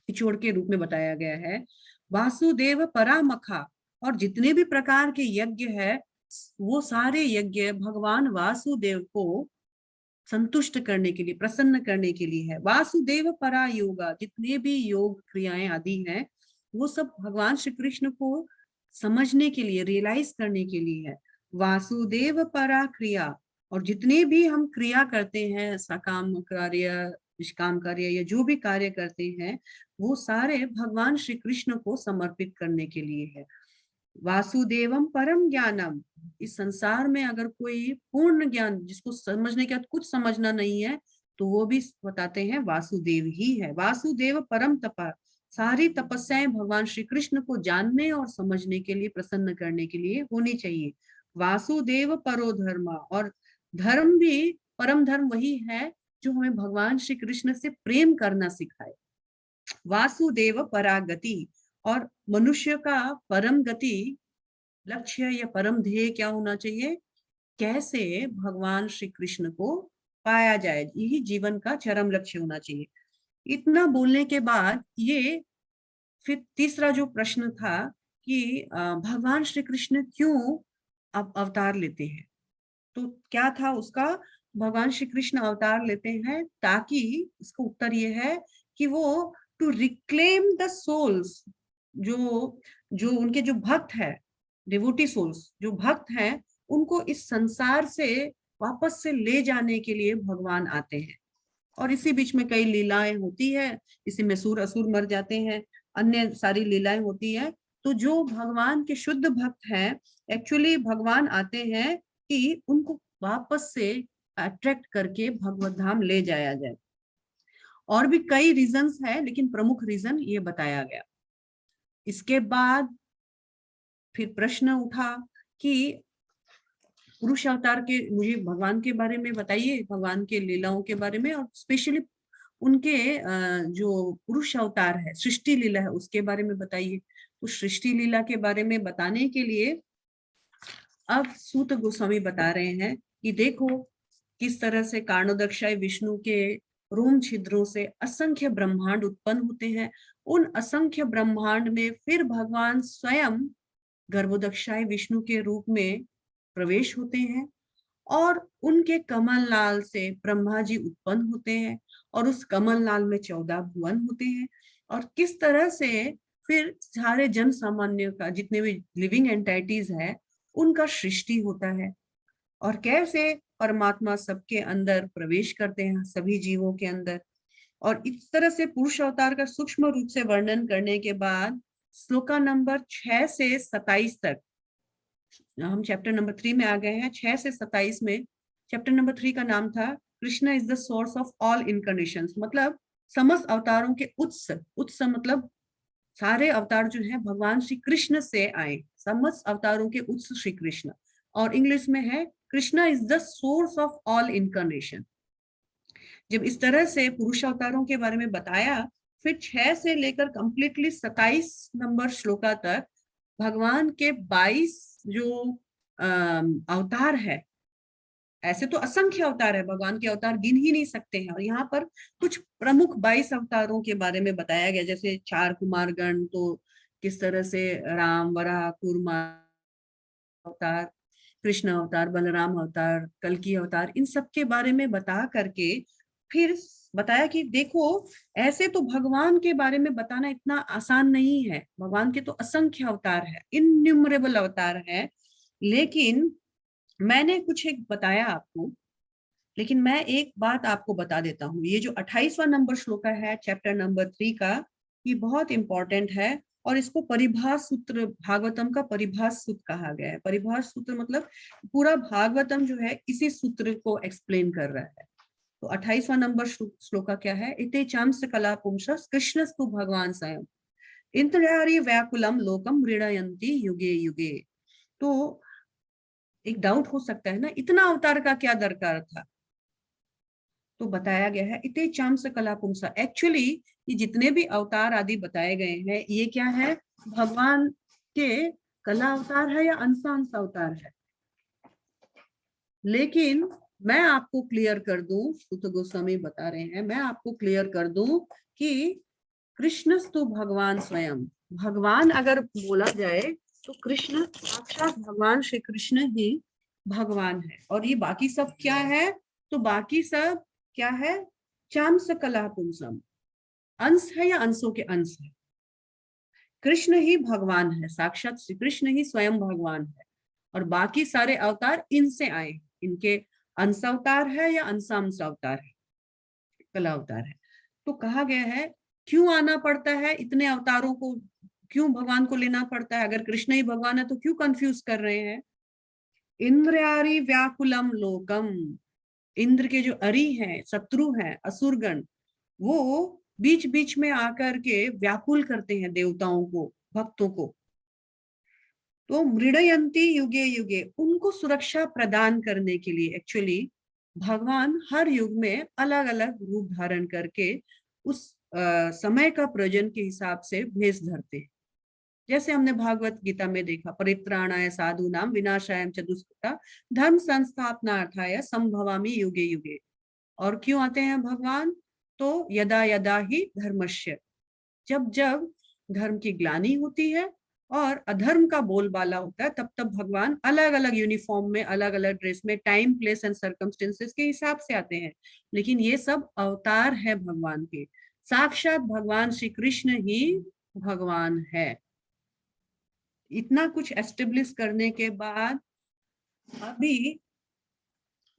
निचोड़ के रूप में बताया गया है। वासुदेव परामखा, और जितने भी प्रकार के यज्ञ है वो सारे यज्ञ भगवान वासुदेव को संतुष्ट करने के लिए, प्रसन्न करने के लिए है। वासुदेव परा योगा, जितने भी योग क्रियाएं आदि हैं वो सब भगवान श्री कृष्ण को समझने के लिए, रियलाइज करने के लिए है। वासुदेव परा क्रिया, और जितने भी हम क्रिया करते हैं, सकाम कार्य, निष्काम कार्य, या जो भी कार्य करते हैं वो सारे भगवान श्री कृष्ण को समर्पित करने के लिए है। वासुदेवम परम ज्ञानम, इस संसार में अगर कोई पूर्ण ज्ञान जिसको समझने के बाद कुछ समझना नहीं है तो वो भी बताते हैं वासुदेव ही है। वासुदेव परम तपा, सारी तपस्याएं भगवान श्री कृष्ण को जानने और समझने के लिए, प्रसन्न करने के लिए होनी चाहिए। वासुदेव परो धर्मा, और धर्म भी, परम धर्म वही है जो हमें भगवान श्री कृष्ण से प्रेम करना सिखाए। वासुदेव परागति, और मनुष्य का परम गति, लक्ष्य या परम ध्येय क्या होना चाहिए? कैसे भगवान श्री कृष्ण को पाया जाए, यही जीवन का चरम लक्ष्य होना चाहिए। इतना बोलने के बाद ये फिर तीसरा जो प्रश्न था कि भगवान श्री कृष्ण क्यों अब अवतार लेते हैं? तो क्या था उसका? भगवान श्री कृष्ण अवतार लेते हैं ताकि, इसका उत्तर ये है कि वो टू रिक्लेम द सोल्स, जो जो उनके जो भक्त है, डिवोटी सोल्स जो भक्त हैं, उनको इस संसार से वापस से ले जाने के लिए भगवान आते हैं। और इसी बीच में कई लीलाएं होती है, इसी में सुर असुर मर जाते हैं, अन्य सारी लीलाएं होती है। तो जो भगवान के शुद्ध भक्त हैं, एक्चुअली भगवान आते हैं कि उनको वापस से अट्रैक्ट करके भगवत धाम ले जाया जाए। और भी कई रीजंस है, लेकिन प्रमुख रीजन ये बताया गया। इसके बाद फिर प्रश्न उठा कि पुरुष अवतार के, मुझे भगवान के बारे में बताइए, भगवान के लीलाओं के बारे में, और स्पेशली उनके जो पुरुष अवतार है, सृष्टि लीला है, उसके बारे में बताइए। तो सृष्टि लीला के बारे में बताने के लिए अब सूत गोस्वामी बता रहे हैं कि देखो किस तरह से कारणोदक्षाय विष्णु के रोम छिद्रों से असंख्य ब्रह्मांड उत्पन्न होते हैं। उन असंख्य ब्रह्मांड में फिर भगवान स्वयं गर्भोदक्षाय विष्णु के रूप में प्रवेश होते हैं और उनके कमल लाल से ब्रह्मा जी उत्पन्न होते हैं और उस कमल लाल में 14 भुवन होते हैं। और किस तरह से फिर सारे जन सामान्य का जितने भी लिविंग एंटाइटीज है उनका सृष्टि होता है और कैसे परमात्मा सबके अंदर प्रवेश करते हैं, सभी जीवों के अंदर। और इस तरह से पुरुष अवतार का सूक्ष्म रूप से वर्णन करने के बाद श्लोका नंबर 6 से 27 तक, हम चैप्टर नंबर 3 में आ गए हैं। 6 से 27 में चैप्टर नंबर 3 का नाम था Krishna is the source of all incarnations, मतलब समस्त अवतारों के उत्स। उत्स मतलब सारे अवतार जो है भगवान श्री कृष्ण से आए, समस्त अवतारों के उत्स श्री कृष्ण। और इंग्लिश में है Krishna is the source of all incarnation. जब इस तरह से पुरुष अवतारों के बारे में बताया, फिर 6 से लेकर कंप्लीटली 27 नंबर श्लोका तक भगवान के 22 जो अवतार है, ऐसे तो असंख्य अवतार है, भगवान के अवतार गिन ही नहीं सकते हैं। और यहाँ पर कुछ प्रमुख 22 अवतारों के बारे में बताया गया, जैसे 4 कुमारगण, तो किस तरह से राम, वराह, कूर्मा अवतार, कृष्ण अवतार, बलराम अवतार, कल्कि अवतार, इन सब के बारे में बता करके फिर बताया कि देखो ऐसे तो भगवान के बारे में बताना इतना आसान नहीं है। भगवान के तो असंख्य अवतार है, इनन्यूमरेबल अवतार है, लेकिन मैंने कुछ एक बताया आपको। लेकिन मैं एक बात आपको बता देता हूँ, ये जो 28वां नंबर श्लोक है चैप्टर नंबर 3 का, ये बहुत इंपॉर्टेंट है और इसको परिभाष सूत्र, भागवतम का परिभाष सूत्र कहा गया है। परिभाष सूत्र मतलब पूरा भागवतम जो है इसी सूत्र को एक्सप्लेन कर रहा है। तो 28वां नंबर श्लोक क्या है, इते चांस कला पुंस कृष्णस्तु भगवान स्वयं इंद्रियारि व्याकुलम लोकम मृणयन्ति युगे युगे। तो एक डाउट हो सकता है ना, इतना अवतार का क्या दरकार था? तो बताया गया है इते चांस कला पुंसा, एक्चुअली ये जितने भी अवतार आदि बताए गए हैं ये क्या है, भगवान के कला अवतार है या अंश अवतार है। लेकिन मैं आपको क्लियर कर दूं, सुत गोस्वामी बता रहे हैं, मैं आपको क्लियर कर दूं कि कृष्णस्तु भगवान स्वयं, भगवान अगर बोला जाए तो कृष्ण साक्षात भगवान श्री कृष्ण ही भगवान है। और ये बाकी सब क्या है, तो बाकी सब क्या है, चांस कला पुंसम, अंश है या अंशों के अंश है। कृष्ण ही भगवान है, साक्षात श्री कृष्ण ही स्वयं भगवान है और बाकी सारे अवतार इनसे आए, इनके अंश अवतार है या अंशांश अवतार है, कला अवतार है। तो कहा गया है क्यों आना पड़ता है इतने अवतारों को, क्यों भगवान को लेना पड़ता है? अगर कृष्ण ही भगवान है तो क्यों कंफ्यूज कर रहे हैं? इंद्रियारि व्याकुलम लोकम, इंद्र के जो अरि हैं, शत्रु हैं, असुरगण, वो बीच बीच में आकर के व्याकुल करते हैं देवताओं को, भक्तों को। तो मृडयंती युगे युगे, उनको सुरक्षा प्रदान करने के लिए एक्चुअली भगवान हर युग में अलग अलग रूप धारण करके उस समय का प्रयोजन के हिसाब से भेष धरते हैं। जैसे हमने भागवत गीता में देखा, परित्राणाय साधूनाम विनाशाय च दुष्कृता धर्म संस्थापनार्थाय संभवामि युगे युगे। और क्यों आते हैं भगवान, तो यदा यदा ही धर्मस्य, जब जब धर्म की ग्लानि होती है और अधर्म का बोलबाला होता है, तब तब भगवान अलग अलग यूनिफॉर्म में, अलग अलग ड्रेस में, टाइम प्लेस एंड सर्कमस्टेंसेस के हिसाब से आते हैं। लेकिन ये सब अवतार है भगवान के, साक्षात भगवान श्री कृष्ण ही भगवान है। इतना कुछ एस्टेब्लिश करने के बाद अभी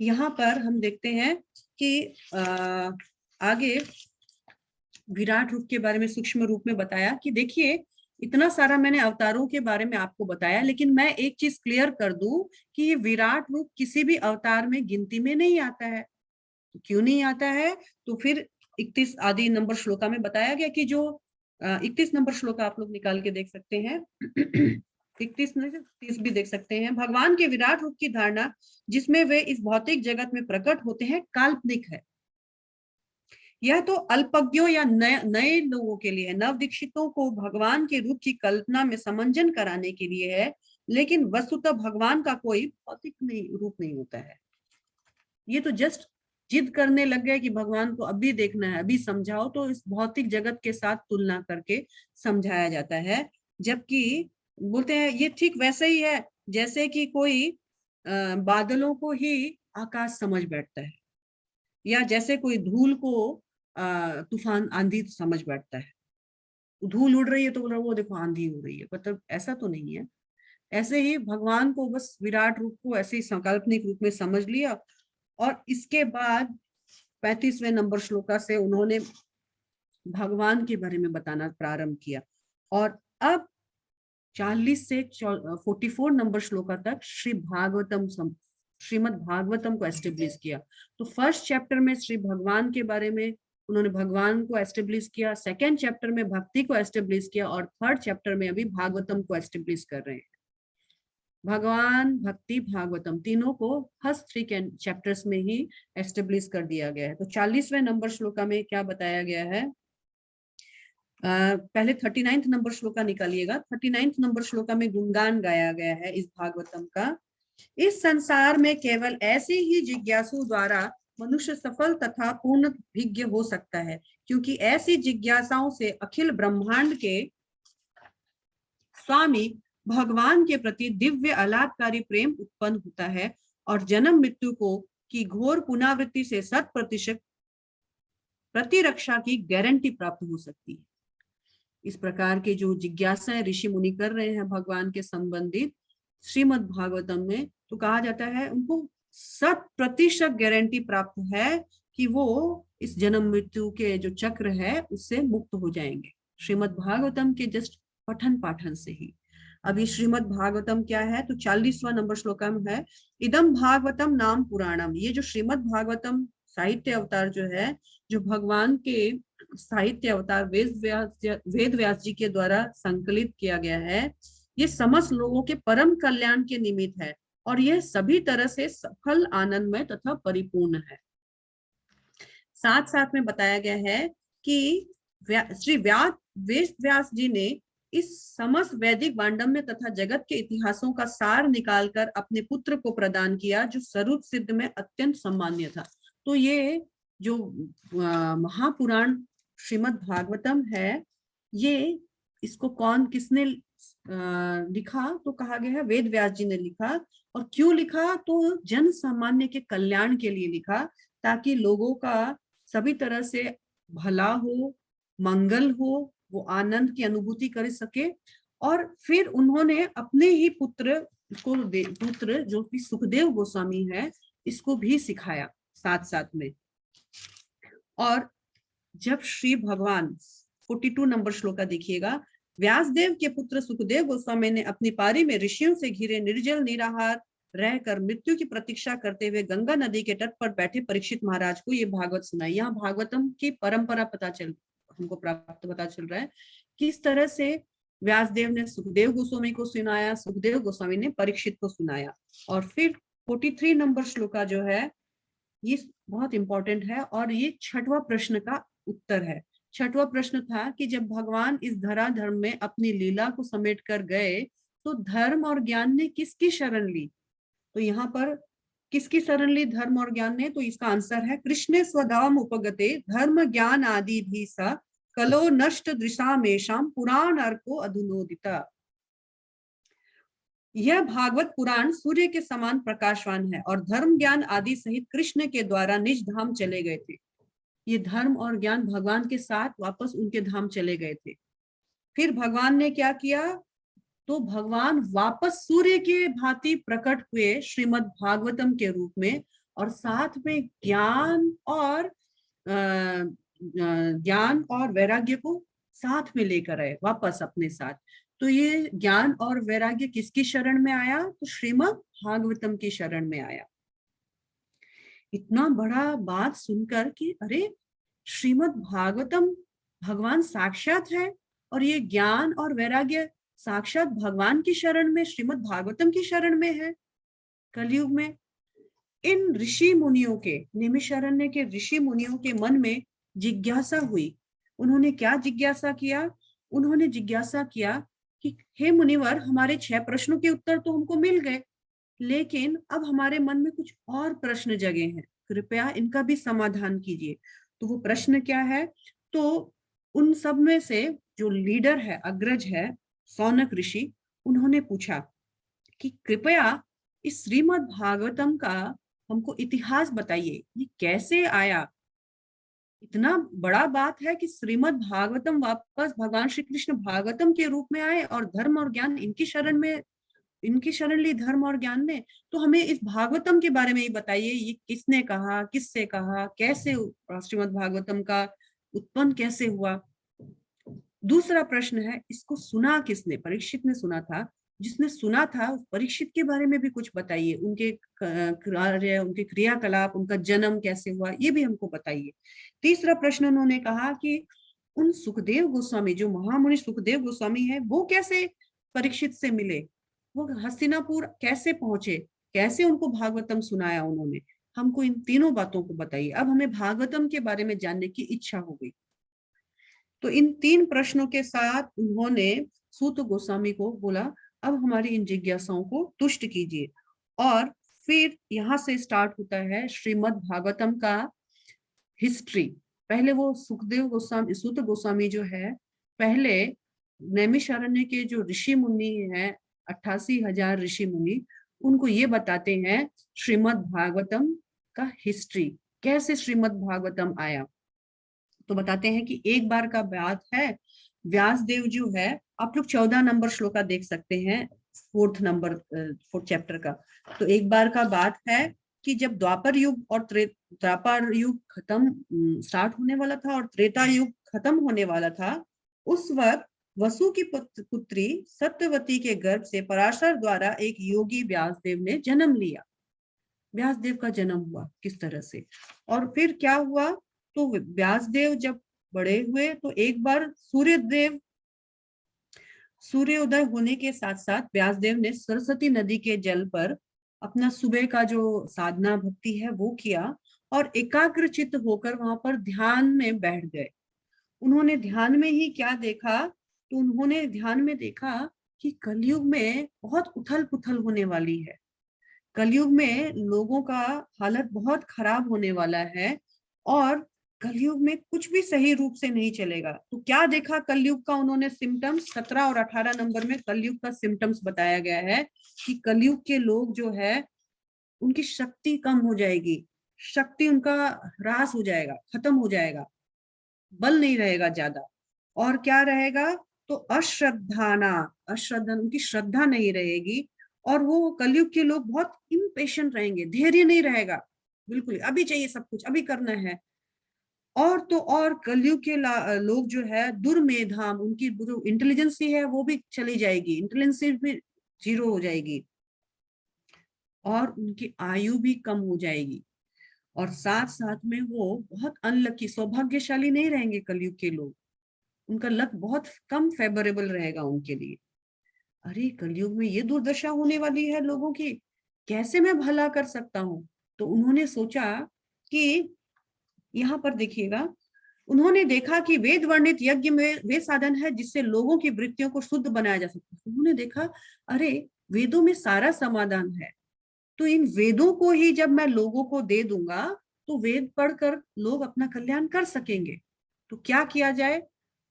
यहाँ पर हम देखते हैं कि आगे विराट रूप के बारे में सूक्ष्म रूप में बताया कि देखिए इतना सारा मैंने अवतारों के बारे में आपको बताया, लेकिन मैं एक चीज क्लियर कर दूं कि ये विराट रूप किसी भी अवतार में गिनती में नहीं आता है। तो क्यों नहीं आता है, तो फिर 31 आदि नंबर श्लोका में बताया गया कि जो 31 नंबर श्लोका आप लोग निकाल के देख सकते हैं 31 भी देख सकते हैं। भगवान के विराट रूप की धारणा जिसमें वे इस भौतिक जगत में प्रकट होते हैं काल्पनिक है। यह तो अल्पज्ञों या नए लोगों के लिए, नव दीक्षितों को भगवान के रूप की कल्पना में समंजन कराने के लिए है, लेकिन वस्तुतः भगवान का कोई भौतिक रूप नहीं होता है। ये तो जस्ट जिद करने लग गए कि भगवान को अभी देखना है, अभी समझाओ, तो इस भौतिक जगत के साथ तुलना करके समझाया जाता है। जबकि बोलते हैं ये ठीक वैसे ही है जैसे कि कोई बादलों को ही आकाश समझ बैठता है, या जैसे कोई धूल को तूफान आंधी समझ बैठता है। धूल उड़ रही है तो बोल रहा वो देखो आंधी हो रही है, मतलब ऐसा तो नहीं है। ऐसे ही भगवान को बस विराट रूप को ऐसे ही काल्पनिक रूप में समझ लिया, और इसके बाद 35वें नंबर श्लोका से उन्होंने भगवान के बारे में बताना प्रारंभ किया। और अब 40 से 44 नंबर श्लोका तक श्रीमद् भागवतम को एस्टेब्लिश किया। तो फर्स्ट चैप्टर में श्री भगवान के बारे में उन्होंने भगवान को एस्टेब्लिश किया, सेकेंड चैप्टर में भक्ति को एस्टेब्लिश किया, और थर्ड चैप्टर में अभी भागवतम को एस्टेब्लिश कर रहे हैं। भगवान, भक्ति, भागवतम तीनों को फर्स्ट 3 चैप्टर्स में ही एस्टेब्लिश कर दिया गया है। तो 40वें नंबर श्लोका में क्या बताया गया है? पहले 39 नंबर श्लोका निकालिएगा। 39 नंबर श्लोका में गुणगान गाया गया है इस भागवतम का। इस संसार में केवल ऐसे ही जिज्ञासु द्वारा मनुष्य सफल तथा पूर्ण विज्ञ हो सकता है, क्योंकि ऐसी जिज्ञासाओं से अखिल ब्रह्मांड के स्वामी भगवान के प्रति दिव्य आह्लादकारी प्रेम उत्पन्न होता है, और जन्म मृत्यु को की घोर पुनरावृत्ति से 100% प्रतिरक्षा की गारंटी प्राप्त हो सकती है। इस प्रकार के जो जिज्ञासाएं ऋषि मुनि कर रहे हैं भगवान के संबंधित श्रीमद् भागवतम में, तो कहा जाता है उनको 100% गारंटी प्राप्त है कि वो इस जन्म मृत्यु के जो चक्र है उससे मुक्त हो जाएंगे, श्रीमद् भागवतम के जस्ट पठन पाठन से ही। अभी श्रीमद् भागवतम क्या है? तो 40वां नंबर श्लोकम है, इदम भागवतम नाम पुराणम। ये जो श्रीमद् भागवतम साहित्य अवतार जो है, जो भगवान के साहित्य अवतार वेद व्यास जी के द्वारा संकलित किया गया है, ये समस्त लोगों के परम कल्याण के निमित्त है, और यह सभी तरह से सफल, आनंदमय तथा परिपूर्ण है। साथ साथ में बताया गया है कि श्री वेद व्यास जी ने इस समस्त वैदिक पांडम्य तथा जगत के इतिहासों का सार निकालकर अपने पुत्र को प्रदान किया, जो स्वरूप सिद्ध में अत्यंत सम्मान्य था। तो ये जो महापुराण श्रीमद् भागवतम है, ये इसको किसने लिखा? तो कहा गया है वेद व्यास जी ने लिखा। और क्यों लिखा? तो जन सामान्य के कल्याण के लिए लिखा, ताकि लोगों का सभी तरह से भला हो, मंगल हो, वो आनंद की अनुभूति कर सके। और फिर उन्होंने अपने ही पुत्र जो कि सुखदेव गोस्वामी है, इसको भी सिखाया साथ साथ में। और जब श्री भगवान 42 नंबर श्लोका देखिएगा, व्यासदेव के पुत्र सुखदेव गोस्वामी ने अपनी पारी में ऋषियों से घिरे निर्जल निराहार रहकर मृत्यु की प्रतीक्षा करते हुए गंगा नदी के तट पर बैठे परीक्षित महाराज को ये भागवत सुनाई। यहाँ भागवतम की परंपरा हमको पता चल रहा है, किस तरह से व्यासदेव ने सुखदेव गोस्वामी को सुनाया, सुखदेव गोस्वामी ने परीक्षित को सुनाया। और फिर 43 नंबर श्लोका जो है, ये बहुत इंपॉर्टेंट है, और ये 6वां प्रश्न का उत्तर है। 6वां प्रश्न था कि जब भगवान इस धराधर्म में अपनी लीला को समेट कर गए, तो धर्म और ज्ञान ने किसकी शरण ली? तो यहाँ पर किसकी शरण ली धर्म और ज्ञान ने? तो इसका आंसर है, कृष्ण स्वधाम उपगते धर्म ज्ञान आदि भी स कलो नष्ट दृशामेशम पुराण अर्को अधुनोदिता। यह भागवत पुराण सूर्य के समान प्रकाशवान है, और धर्म ज्ञान आदि सहित कृष्ण के द्वारा निज धाम चले गए थे। ये धर्म और ज्ञान भगवान के साथ वापस उनके धाम चले गए थे। फिर भगवान ने क्या किया? तो भगवान वापस सूर्य के भांति प्रकट हुए श्रीमद् भागवतम के रूप में, और साथ में ज्ञान और वैराग्य को साथ में लेकर आए वापस अपने साथ। तो ये ज्ञान और वैराग्य किसकी शरण में आया? तो श्रीमद् भागवतम की शरण में आया। इतना बड़ा बात सुनकर कि अरे, श्रीमद् भागवतम भगवान साक्षात है, और ये ज्ञान और वैराग्य साक्षात भगवान की शरण में, श्रीमद् भागवतम की शरण में है। कलयुग में इन ऋषि मुनियों के, निमिषारण्य के ऋषि मुनियों के मन में जिज्ञासा हुई। उन्होंने क्या जिज्ञासा किया? उन्होंने जिज्ञासा किया कि हे मुनिवर, हमारे 6 प्रश्नों के उत्तर तो हमको मिल गए, लेकिन अब हमारे मन में कुछ और प्रश्न जगे हैं, कृपया इनका भी समाधान कीजिए। तो वो प्रश्न क्या है? तो उन सब में से जो लीडर है, अग्रज है, सौनक ऋषि, उन्होंने पूछा कि कृपया इस श्रीमद् भागवतम का हमको इतिहास बताइए, ये कैसे आया। इतना बड़ा बात है कि श्रीमद् भागवतम वापस भगवान श्री कृष्ण भागवतम के रूप में आए और धर्म और ज्ञान इनकी शरण ली, धर्म और ज्ञान ने। तो हमें इस भागवतम के बारे में ही बताइए, ये किसने कहा, किससे कहा, कैसे श्रीमद् भागवतम का उत्पन्न कैसे हुआ। दूसरा प्रश्न है, इसको सुना किसने, परीक्षित ने सुना था, जिसने सुना था उस परीक्षित के बारे में भी कुछ बताइए, उनके कार्य, उनके क्रियाकलाप, उनका जन्म कैसे हुआ, ये भी हमको बताइए। तीसरा प्रश्न उन्होंने कहा कि उन सुखदेव गोस्वामी, जो महामुनि सुखदेव गोस्वामी है, वो कैसे परीक्षित से मिले, वो हस्तिनापुर कैसे पहुंचे, कैसे उनको भागवतम सुनाया उन्होंने, हमको इन तीनों बातों को बताइए। अब हमें भागवतम के बारे में जानने की इच्छा हो गई। तो इन तीन प्रश्नों के साथ उन्होंने सूत गोस्वामी को बोला, अब हमारी इन जिज्ञासाओं को तुष्ट कीजिए। और फिर यहाँ से स्टार्ट होता है श्रीमद् भागवतम का हिस्ट्री। पहले वो सुखदेव गोस्वामी, सूत गोस्वामी जो है, पहले नैमिषारण्य के जो ऋषि मुनि हैं, 88,000 ऋषि मुनि, उनको ये बताते हैं श्रीमद् भागवतम का हिस्ट्री, कैसे श्रीमद् भागवतम आया। तो बताते हैं कि एक बार का बात है, व्यास देव जो है, आप लोग 14 नंबर श्लोका देख सकते हैं, फोर्थ चैप्टर का। तो एक बार का बात है कि जब द्वापर युग और द्वापर युग खत्म स्टार्ट होने वाला था और त्रेता युग खत्म होने वाला था, उस वक्त वसु की पुत्री सत्यवती के गर्भ से पराशर द्वारा एक योगी व्यासदेव ने जन्म लिया। व्यासदेव का जन्म हुआ किस तरह से, और फिर क्या हुआ, तो व्यासदेव जब बड़े हुए तो एक बार सूर्योदय होने के साथ साथ व्यासदेव ने सरस्वती नदी के जल पर अपना सुबह का जो साधना भक्ति है वो किया, और एकाग्रचित्त होकर वहां पर ध्यान में बैठ गए। उन्होंने ध्यान में ही क्या देखा, तो उन्होंने ध्यान में देखा कि कलयुग में बहुत उथल पुथल होने वाली है, कलयुग में लोगों का हालत बहुत खराब होने वाला है, और कलयुग में कुछ भी सही रूप से नहीं चलेगा। तो क्या देखा कलयुग का उन्होंने सिम्टम्स, 17 और 18 नंबर में कलयुग का सिम्टम्स बताया गया है कि कलयुग के लोग जो है उनकी शक्ति कम हो जाएगी, शक्ति उनका ह्रास हो जाएगा, खत्म हो जाएगा, बल नहीं रहेगा ज्यादा। और क्या रहेगा, तो अश्रद्धा, उनकी श्रद्धा नहीं रहेगी, और वो कलयुग के लोग बहुत इम्पेशेंट रहेंगे, धैर्य नहीं रहेगा, बिल्कुल अभी चाहिए सब कुछ, अभी करना है। और तो और कलयुग के लोग जो है दुर्मेधाम, उनकी जो इंटेलिजेंसी है वो भी चली जाएगी, इंटेलिजेंसी भी जीरो हो जाएगी, और उनकी आयु भी कम हो जाएगी, और साथ साथ में वो बहुत अनलकी, सौभाग्यशाली नहीं रहेंगे कलयुग के लोग, उनका लक बहुत कम फेवरेबल रहेगा उनके लिए। अरे कलयुग में ये दुर्दशा होने वाली है लोगों की, कैसे मैं भला कर सकता हूँ। तो उन्होंने सोचा कि यहाँ पर देखिएगा, उन्होंने देखा कि वेद वर्णित यज्ञ में वे साधन है जिससे लोगों की वृत्तियों को शुद्ध बनाया जा सकता है। उन्होंने देखा, अरे वेदों में सारा समाधान है, तो इन वेदों को ही जब मैं लोगों को दे दूंगा तो वेद पढ़कर लोग अपना कल्याण कर सकेंगे। तो क्या किया जाए,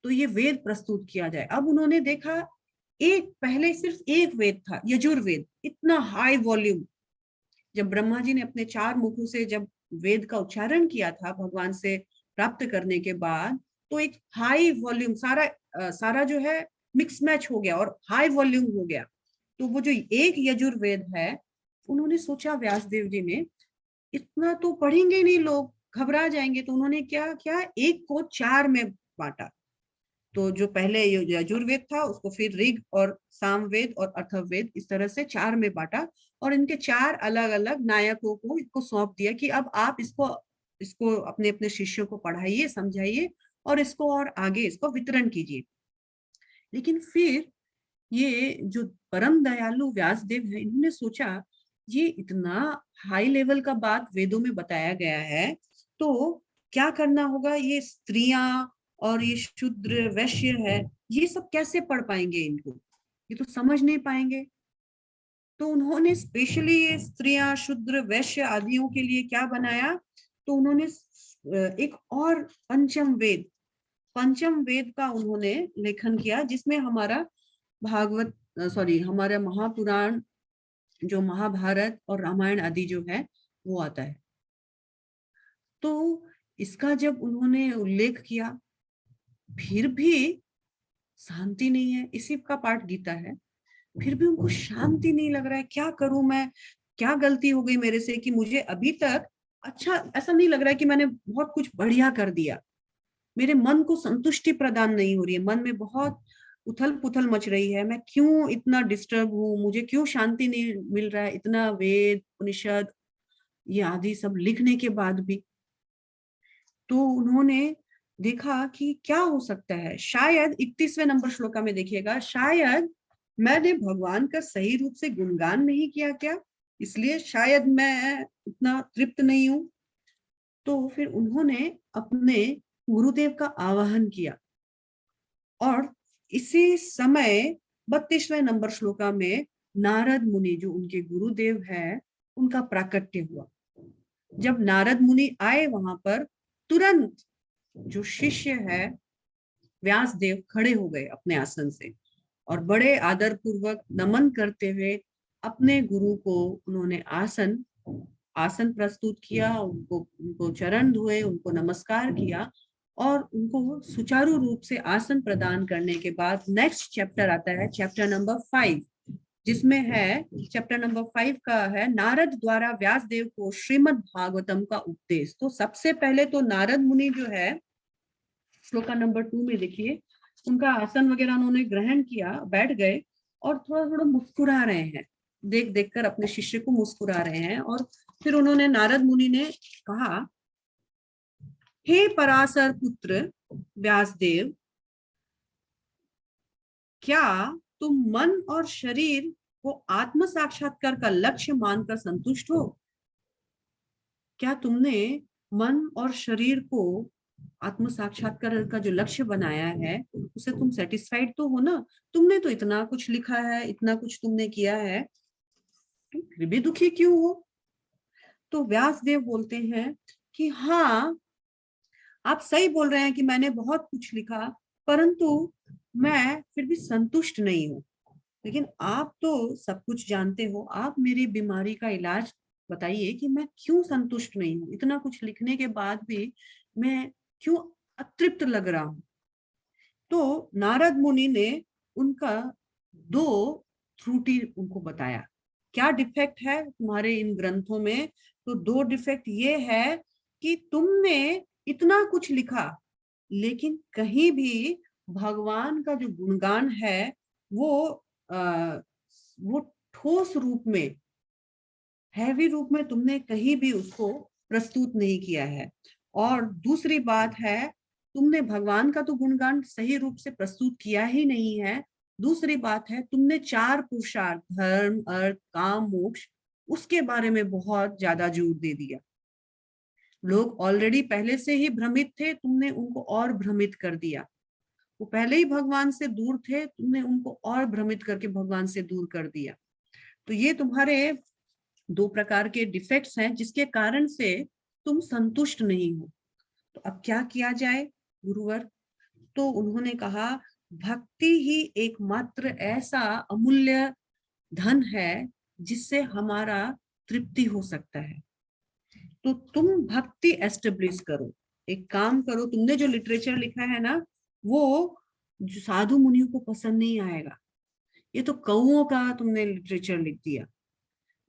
तो ये वेद प्रस्तुत किया जाए। अब उन्होंने देखा, एक पहले सिर्फ एक वेद था, यजुर्वेद, इतना हाई वॉल्यूम। जब ब्रह्मा जी ने अपने 4 मुखों से जब वेद का उच्चारण किया था भगवान से प्राप्त करने के बाद, तो एक हाई वॉल्यूम सारा जो है मिक्स मैच हो गया और हाई वॉल्यूम हो गया। तो वो जो एक यजुर्वेद है, उन्होंने सोचा व्यासदेव जी ने, इतना तो पढ़ेंगे नहीं लोग, घबरा जाएंगे, तो उन्होंने क्या किया, एक को 4 में बांटा। तो जो पहले यजुर्वेद था उसको फिर ऋग और सामवेद और अथर्ववेद, इस तरह से 4 में बांटा, और इनके 4 अलग अलग नायकों को इसको सौंप दिया कि अब आप इसको इसको अपने अपने शिष्यों को पढ़ाइए, समझाइए, और इसको और आगे इसको वितरण कीजिए। लेकिन फिर ये जो परम दयालु व्यासदेव है, इन्होंने सोचा ये इतना हाई लेवल का बात वेदों में बताया गया है, तो क्या करना होगा, ये स्त्रियां और ये शूद्र वैश्य है, ये सब कैसे पढ़ पाएंगे, इनको ये तो समझ नहीं पाएंगे। तो उन्होंने स्पेशली ये स्त्रियां, शूद्र, वैश्य आदियों के लिए क्या बनाया, तो उन्होंने एक और पंचम वेद का उन्होंने लेखन किया, जिसमें हमारा हमारा महापुराण जो महाभारत और रामायण आदि जो है वो आता है। तो इसका जब उन्होंने उल्लेख किया, फिर भी शांति नहीं है। इसी का पाठ गीता है। फिर भी उनको शांति नहीं लग रहा है। क्या करूं मैं, क्या गलती हो गई मेरे से कि मुझे अभी तक अच्छा ऐसा नहीं लग रहा है कि मैंने बहुत कुछ बढ़िया कर दिया। मेरे मन को संतुष्टि प्रदान नहीं हो रही है, मन में बहुत उथल पुथल मच रही है। मैं क्यों इतना डिस्टर्ब हूँ, मुझे क्यों शांति नहीं मिल रहा है, इतना वेद उपनिषद ये आदि सब लिखने के बाद भी। तो उन्होंने देखा कि क्या हो सकता है। शायद 31वें नंबर श्लोका में देखिएगा, शायद मैंने भगवान का सही रूप से गुणगान नहीं किया क्या, इसलिए शायद मैं उतना तृप्त नहीं हूं। तो फिर उन्होंने अपने गुरुदेव का आवाहन किया और इसी समय 32वें नंबर श्लोका में नारद मुनि जो उनके गुरुदेव है उनका प्राकट्य हुआ। जब नारद मुनि आए वहां पर, तुरंत जो शिष्य है व्यास देव खड़े हो गए अपने आसन से और बड़े आदर पूर्वक नमन करते हुए अपने गुरु को उन्होंने आसन आसन प्रस्तुत किया, उनको उनको चरण धोए, उनको नमस्कार किया और उनको सुचारू रूप से आसन प्रदान करने के बाद नेक्स्ट चैप्टर आता है, चैप्टर नंबर 5, जिसमें है चैप्टर नंबर 5 का है नारद द्वारा व्यास देव को श्रीमद् भागवतम का उपदेश। तो सबसे पहले तो नारद मुनि जो है श्लोका नंबर 2 में देखिए, उनका आसन वगैरह उन्होंने ग्रहण किया, बैठ गए और थोड़ा थोड़ा मुस्कुरा रहे हैं, देख देखकर अपने शिष्य को मुस्कुरा रहे हैं। और फिर उन्होंने नारद मुनि ने कहा, हे पराशर पुत्र व्यासदेव, क्या तुम मन और शरीर को आत्म साक्षात्कार का लक्ष्य मानकर संतुष्ट हो? क्या तुमने मन और शरीर को आत्म साक्षात्कार का जो लक्ष्य बनाया है उसे तुम सेटिस्फाइड तो हो ना? तुमने तो इतना कुछ लिखा है, इतना कुछ तुमने किया है, तुम फिर भी दुखी क्यों हो? तो व्यासदेव बोलते हैं कि हाँ, आप सही बोल रहे हैं कि मैंने बहुत कुछ लिखा, परंतु मैं फिर भी संतुष्ट नहीं हूँ। लेकिन आप तो सब कुछ जानते हो, आप मेरी बीमारी का इलाज बताइए कि मैं क्यों संतुष्ट नहीं हूँ, इतना कुछ लिखने के बाद भी मैं क्यों अतृप्त लग रहा हूँ। तो नारद मुनि ने उनका 2 त्रुटि उनको बताया, क्या डिफेक्ट है तुम्हारे इन ग्रंथों में? तो 2 डिफेक्ट ये है कि तुमने इतना कुछ लिखा लेकिन कहीं भी भगवान का जो गुणगान है वो वो ठोस रूप में, हैवी रूप में तुमने कहीं भी उसको प्रस्तुत नहीं किया है। और दूसरी बात है, तुमने भगवान का तो गुणगान सही रूप से प्रस्तुत किया ही नहीं है। दूसरी बात है, तुमने 4 पुरुषार्थ धर्म अर्थ काम मोक्ष उसके बारे में बहुत ज्यादा जोर दे दिया। लोग ऑलरेडी पहले से ही भ्रमित थे, तुमने उनको और भ्रमित कर दिया। वो पहले ही भगवान से दूर थे, तुमने उनको और भ्रमित करके भगवान से दूर कर दिया। तो ये तुम्हारे 2 प्रकार के डिफेक्ट्स हैं जिसके कारण से तुम संतुष्ट नहीं हो। तो अब क्या किया जाए गुरुवर? तो उन्होंने कहा, भक्ति ही एकमात्र ऐसा अमूल्य धन है जिससे हमारा तृप्ति हो सकता है। तो तुम भक्ति एस्टेब्लिश करो, एक काम करो, तुमने जो लिटरेचर लिखा है ना वो जो साधु मुनियों को पसंद नहीं आएगा। ये तो कौओं का तुमने लिटरेचर लिख दिया।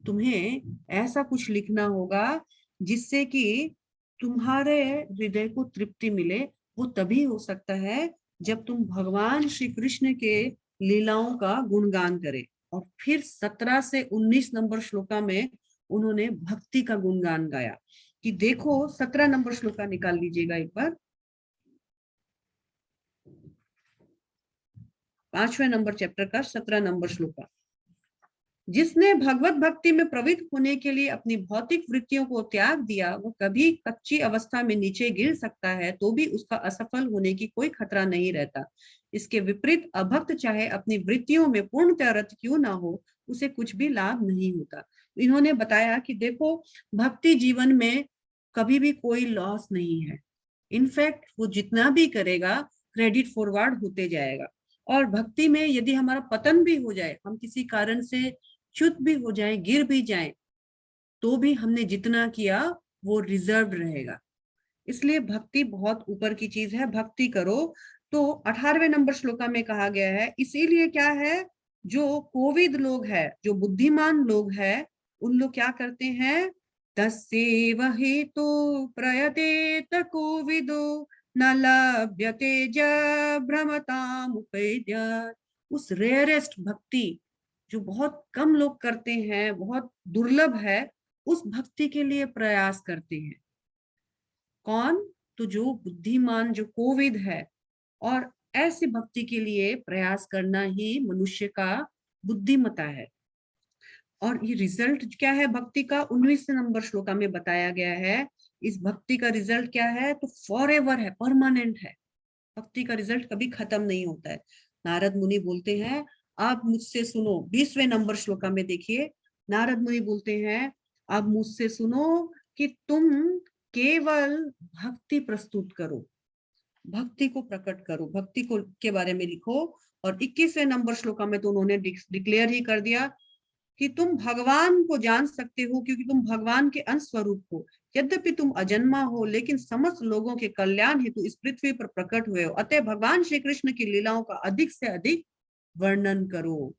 तुम्हें ऐसा कुछ लिखना होगा जिससे कि तुम्हारे हृदय को तृप्ति मिले। वो तभी हो सकता है जब तुम भगवान श्री कृष्ण के लीलाओं का गुणगान करें। और फिर 17 से 19 नंबर श्लोका में उन्होंने भक्ति का गुणगान गाया कि देखो, 17 नंबर श्लोका निकाल लीजिएगा एक बार, 5वें नंबर चैप्टर का 17 नंबर श्लोका। जिसने भगवत भक्ति में प्रवृत्त होने के लिए अपनी भौतिक वृत्तियों को त्याग दिया, वो कभी कच्ची अवस्था में नीचे गिर सकता है तो भी उसका असफल होने की कोई खतरा नहीं रहता। इसके विपरीत अभक्त चाहे अपनी वृत्तियों में पूर्णतः रत क्यों ना हो, उसे कुछ भी लाभ नहीं होता। इन्होंने बताया कि देखो, भक्ति जीवन में कभी भी कोई लॉस नहीं है। इनफैक्ट वो जितना भी करेगा क्रेडिट फॉरवर्ड होते जाएगा। और भक्ति में यदि हमारा पतन भी हो जाए, हम किसी कारण से च्युत भी हो जाए, गिर भी जाए, तो भी हमने जितना किया वो रिजर्व रहेगा। इसलिए भक्ति बहुत ऊपर की चीज है, भक्ति करो। तो 18वें नंबर श्लोका में कहा गया है, इसीलिए क्या है, जो कोविद लोग है, जो बुद्धिमान लोग है, उन लोग क्या करते हैं, तस्यैव हेतो प्रयतेत कोविदो न लभ्यते ज भ्रमतामुपैद्यत्। उस रेयरेस्ट भक्ति जो बहुत कम लोग करते हैं, बहुत दुर्लभ है, उस भक्ति के लिए प्रयास करते हैं। कौन? तो जो बुद्धिमान, जो कोविद है। और ऐसी भक्ति के लिए प्रयास करना ही मनुष्य का बुद्धिमता है। और ये रिजल्ट क्या है भक्ति का, 19वें नंबर श्लोका में बताया गया है। इस भक्ति का रिजल्ट क्या है, तो फॉरएवर है, परमानेंट है। भक्ति का रिजल्ट कभी खत्म नहीं होता है। नारद मुनि बोलते हैं, आप मुझसे सुनो, 20वें नंबर श्लोका में देखिए, नारद मुनि बोलते हैं, आप मुझसे सुनो कि तुम केवल भक्ति प्रस्तुत करो, भक्ति को प्रकट करो, भक्ति को के बारे में लिखो। और 21वें नंबर श्लोका में तो उन्होंने डिक्लेयर ही कर दिया कि तुम भगवान को जान सकते हो, क्योंकि तुम भगवान के अंश स्वरूप हो। यद्यपि तुम अजन्मा हो, लेकिन समस्त लोगों के कल्याण हेतु इस पृथ्वी पर प्रकट हुए हो। अतः भगवान श्री कृष्ण की लीलाओं का अधिक से अधिक वर्णन करो।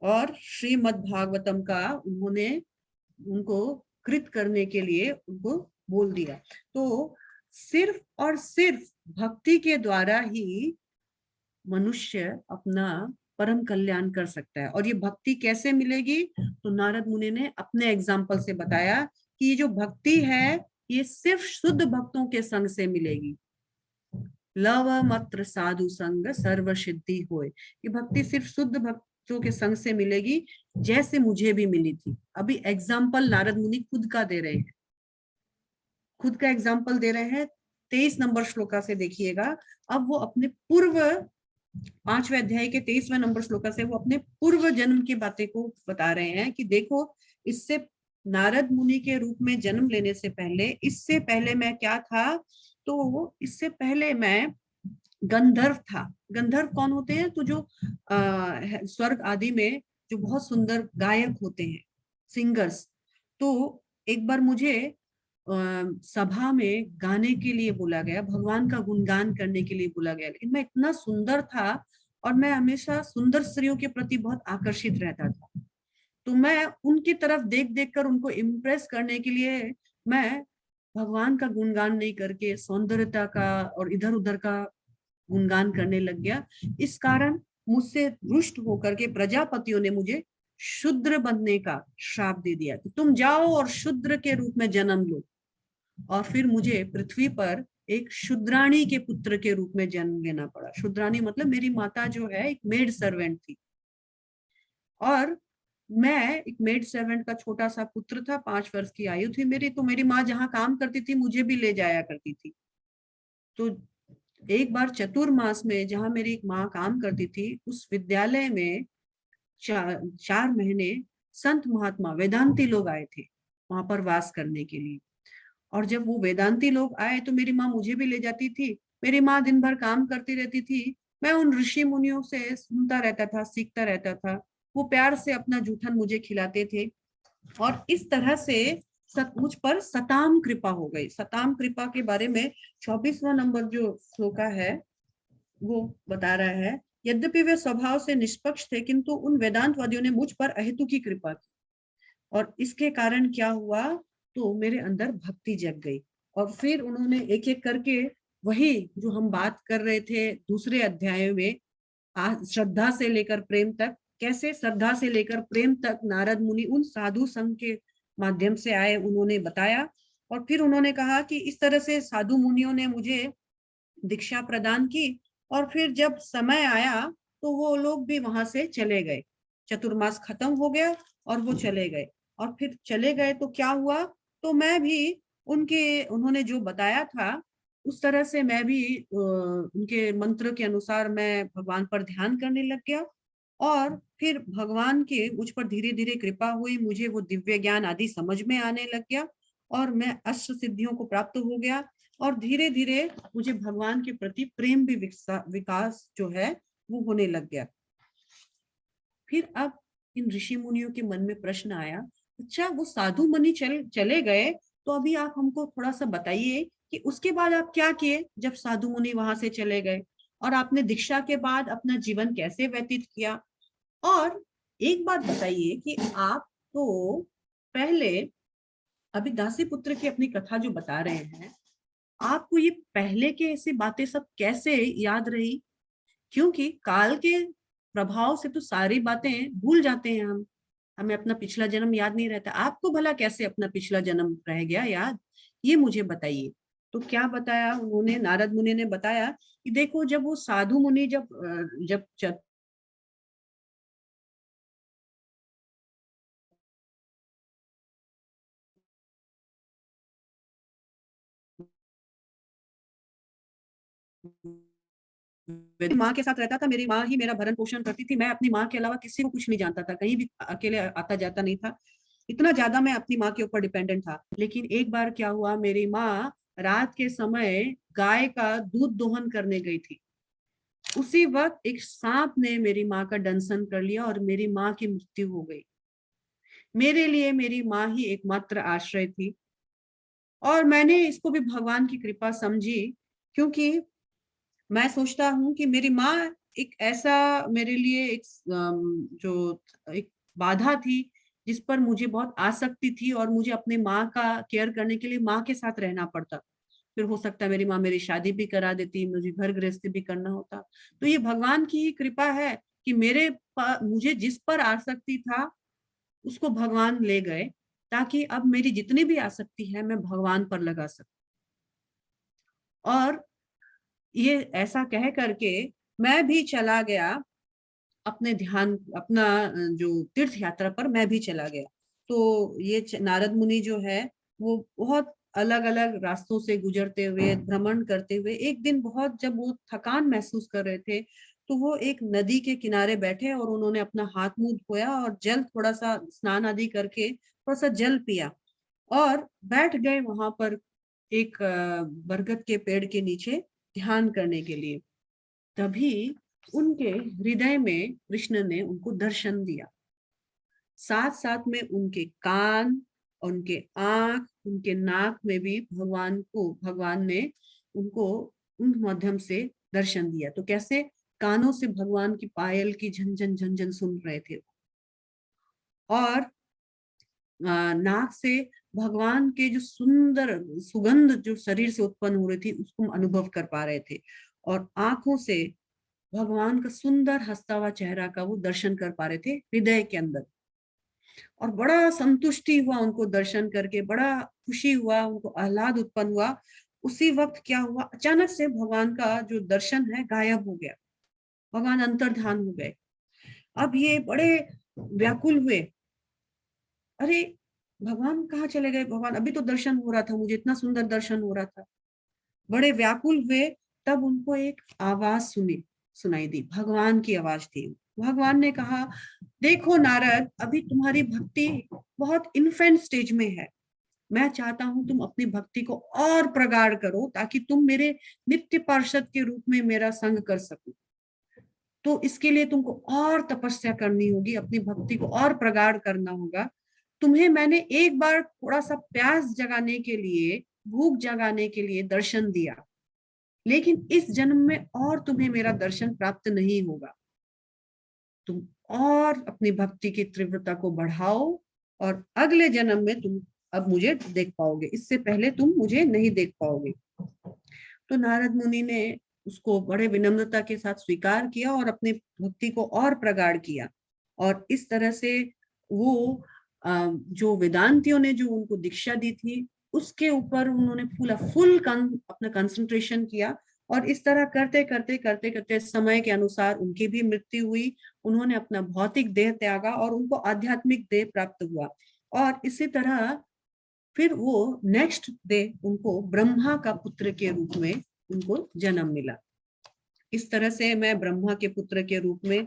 और श्रीमद् भागवतम का उन्होंने उनको कृत करने के लिए उनको बोल दिया। तो सिर्फ और सिर्फ भक्ति के द्वारा ही मनुष्य अपना परम कल्याण कर सकता है। और ये भक्ति कैसे मिलेगी, तो नारद मुनि ने अपने एग्जाम्पल से बताया कि ये जो भक्ति है, ये सिर्फ शुद्ध भक्तों के संग से मिलेगी। लव मात्र साधु संग सर्व सिद्धि होए। ये भक्ति सिर्फ शुद्ध भक्तों के संग से मिलेगी, जैसे मुझे भी मिली थी। अभी एग्जाम्पल नारद मुनि खुद का दे रहे हैं, खुद का एग्जाम्पल दे रहे हैं। 23 नंबर श्लोका से देखिएगा। अब वो अपने पूर्व 5वें अध्याय के 23वें नंबर श्लोका से वो अपने पूर्व जन्म की बातें को बता रहे हैं कि देखो, इससे नारद मुनि के रूप में जन्म लेने से पहले, इससे पहले मैं क्या था, तो इससे पहले मैं गंधर्व था। गंधर्व कौन होते हैं, तो जो स्वर्ग आदि में जो बहुत सुंदर गायक होते हैं, सिंगर्स। तो एक बार मुझे सभा में गाने के लिए बोला गया, भगवान का गुणगान करने के लिए बोला गया, लेकिन मैं इतना सुंदर था और मैं हमेशा सुंदर स्त्रियों के प्रति बहुत आकर्षित रहता था। तो मैं उनकी तरफ देख देख कर उनको इम्प्रेस करने के लिए मैं भगवान का गुणगान नहीं करके सौंदर्यता का और इधर उधर का गुणगान करने लग गया। इस कारण मुझसे रुष्ट होकर के प्रजापतियों ने मुझे शूद्र बनने का श्राप दे दिया कि तुम जाओ और शूद्र के रूप में जन्म लो। और फिर मुझे पृथ्वी पर एक शूद्राणी के पुत्र के रूप में जन्म लेना पड़ा। शूद्राणी मतलब मेरी माता जो है एक मेड सर्वेंट थी, और मैं एक मेड सर्वेंट का छोटा सा पुत्र था, 5 वर्ष की आयु थी मेरी। तो मेरी माँ जहाँ काम करती थी मुझे भी ले जाया करती थी। तो एक बार चतुर्मास में, जहाँ मेरी एक माँ काम करती थी, उस विद्यालय में 4 महीने संत महात्मा वेदांती लोग आए थे वहां पर वास करने के लिए। और जब वो वेदांती लोग आए तो मेरी माँ मुझे भी ले जाती थी। मेरी माँ दिन भर काम करती रहती थी, मैं उन ऋषि मुनियों से सुनता रहता था, सीखता रहता था। वो प्यार से अपना जूठन मुझे खिलाते थे। और इस तरह से मुझ पर सताम कृपा हो गई। सताम कृपा के बारे में 24वां नंबर जो श्लोका है वो बता रहा है, यद्यपि वे स्वभाव से निष्पक्ष थे, किंतु उन वेदांतवादियों ने मुझ पर अहेतु की कृपा की। और इसके कारण क्या हुआ, तो मेरे अंदर भक्ति जग गई। और फिर उन्होंने एक एक करके वही जो हम बात कर रहे थे दूसरे अध्याय में, श्रद्धा से लेकर प्रेम तक, कैसे श्रद्धा से लेकर प्रेम तक नारद मुनि उन साधु संघ के माध्यम से आए, उन्होंने बताया। और फिर उन्होंने कहा कि इस तरह से साधु मुनियों ने मुझे दीक्षा प्रदान की। और फिर जब समय आया तो वो लोग भी वहां से चले गए, चतुर्मास खत्म हो गया और वो चले गए। और फिर चले गए तो क्या हुआ, तो मैं भी उन्होंने जो बताया था उस तरह से मैं भी उनके मंत्र के अनुसार मैं भगवान पर ध्यान करने लग गया। और फिर भगवान के मुझ पर धीरे धीरे कृपा हुई, मुझे वो दिव्य ज्ञान आदि समझ में आने लग गया और मैं अष्ट सिद्धियों को प्राप्त हो गया। और धीरे धीरे मुझे भगवान के प्रति प्रेम भी विकास जो है वो होने लग गया। फिर अब इन ऋषि मुनियों के मन में प्रश्न आया, अच्छा वो साधु मुनि चले गए, तो अभी आप हमको थोड़ा सा बताइए कि उसके बाद आप क्या किए जब साधु मुनि वहां से चले गए, और आपने दीक्षा के बाद अपना जीवन कैसे व्यतीत किया। और एक बात बताइए कि आप तो पहले अभी दासी पुत्र की अपनी कथा जो बता रहे हैं, आपको ये पहले के ऐसी बातें सब कैसे याद रही, क्योंकि काल के प्रभाव से तो सारी बातें भूल जाते हैं हम, हमें अपना पिछला जन्म याद नहीं रहता। आपको भला कैसे अपना पिछला जन्म रह गया याद, ये मुझे बताइए। तो क्या बताया उन्होंने, नारद मुनि ने बताया कि देखो जब वो साधु मुनि जब मेरी माँ के साथ रहता था, मेरी माँ ही मेरा भरण पोषण करती थी, मैं अपनी माँ के अलावा किसी को कुछ नहीं जानता था, कहीं भी अकेले आता जाता नहीं था, इतना ज्यादा मैं अपनी माँ के ऊपर डिपेंडेंट था। लेकिन एक बार क्या हुआ, मेरी माँ रात के समय गाय का दूध दोहन करने गई थी, उसी वक्त एक सांप ने मेरी माँ का दंशन कर लिया और मेरी माँ की मृत्यु हो गई। मेरे लिए मेरी माँ ही एकमात्र आश्रय थी, और मैंने इसको भी भगवान की कृपा समझी, क्योंकि मैं सोचता हूँ कि मेरी माँ एक ऐसा मेरे लिए एक जो एक बाधा थी, जिस पर मुझे बहुत आसक्ति थी, और मुझे अपने माँ का केयर करने के लिए माँ के साथ रहना पड़ता। फिर हो सकता है मेरी माँ मेरी शादी भी करा देती, मुझे घर गृहस्थी भी करना होता। तो ये भगवान की ही कृपा है कि मुझे जिस पर आसक्ति था उसको भगवान ले गए, ताकि अब मेरी जितनी भी आसक्ति है मैं भगवान पर लगा सकूं। और ये ऐसा कह करके मैं भी चला गया अपने ध्यान, अपना जो तीर्थ यात्रा पर मैं भी चला गया। तो ये नारद मुनि जो है वो बहुत अलग अलग रास्तों से गुजरते हुए, भ्रमण करते हुए, एक दिन बहुत जब वो थकान महसूस कर रहे थे, तो वो एक नदी के किनारे बैठे और उन्होंने अपना हाथ मुंह धोया और जल थोड़ा सा स्नान आदि करके थोड़ा सा जल पिया, और बैठ गए वहां पर एक बरगद के पेड़ के नीचे ध्यान करने के लिए। तभी उनके हृदय में कृष्ण ने उनको दर्शन दिया, साथ साथ में उनके कान, उनके आंख, उनके नाक में भी भगवान ने उनको उन माध्यम से दर्शन दिया। तो कैसे, कानों से भगवान की पायल की झंझन झंझन सुन रहे थे, और नाक से भगवान के जो सुंदर सुगंध जो शरीर से उत्पन्न हो रही थी उसको अनुभव कर पा रहे थे, और आंखों से भगवान का सुंदर हंसता हुआ चेहरा का वो दर्शन कर पा रहे थे हृदय के अंदर। और बड़ा संतुष्टि हुआ उनको दर्शन करके, बड़ा खुशी हुआ, उनको आह्लाद उत्पन्न हुआ। उसी वक्त क्या हुआ, अचानक से भगवान का जो दर्शन है गायब हो गया, भगवान अंतर्धान हो गए। अब ये बड़े व्याकुल हुए, अरे भगवान कहाँ चले गए, भगवान अभी तो दर्शन हो रहा था, मुझे इतना सुंदर दर्शन हो रहा था। बड़े व्याकुल हुए, तब उनको एक आवाज सुनाई दी, भगवान की आवाज थी। भगवान ने कहा, देखो नारद, अभी तुम्हारी भक्ति बहुत इन्फेंट स्टेज में है, मैं चाहता हूं तुम अपनी भक्ति को और प्रगाढ़ करो, ताकि तुम मेरे नित्य पार्षद के रूप में मेरा संग कर सको। तो इसके लिए तुमको और तपस्या करनी होगी, अपनी भक्ति को और प्रगाढ़ करना होगा। तुम्हें मैंने एक बार थोड़ा सा प्यास जगाने के लिए, भूख जगाने के लिए दर्शन दिया, लेकिन इस जन्म में और तुम्हें मेरा दर्शन प्राप्त नहीं होगा। तुम और अपनी भक्ति की तीव्रता को बढ़ाओ, और अगले जन्म में तुम अब मुझे देख पाओगे, इससे पहले तुम मुझे नहीं देख पाओगे। तो नारद मुनि ने उसको बड़े विनम्रता के साथ स्वीकार किया और अपनी भक्ति को और प्रगाढ़ किया। और इस तरह से वो जो वेदांतियों ने जो उनको दीक्षा दी थी उसके ऊपर उन्होंने अपना कंसंट्रेशन किया, और इस तरह करते करते करते करते समय के अनुसार उनकी भी मृत्यु हुई। उन्होंने अपना भौतिक देह त्यागा और उनको आध्यात्मिक देह प्राप्त हुआ। और इसी तरह फिर वो नेक्स्ट डे उनको ब्रह्मा का पुत्र के रूप में उनको जन्म मिला। इस तरह से मैं ब्रह्मा के पुत्र के रूप में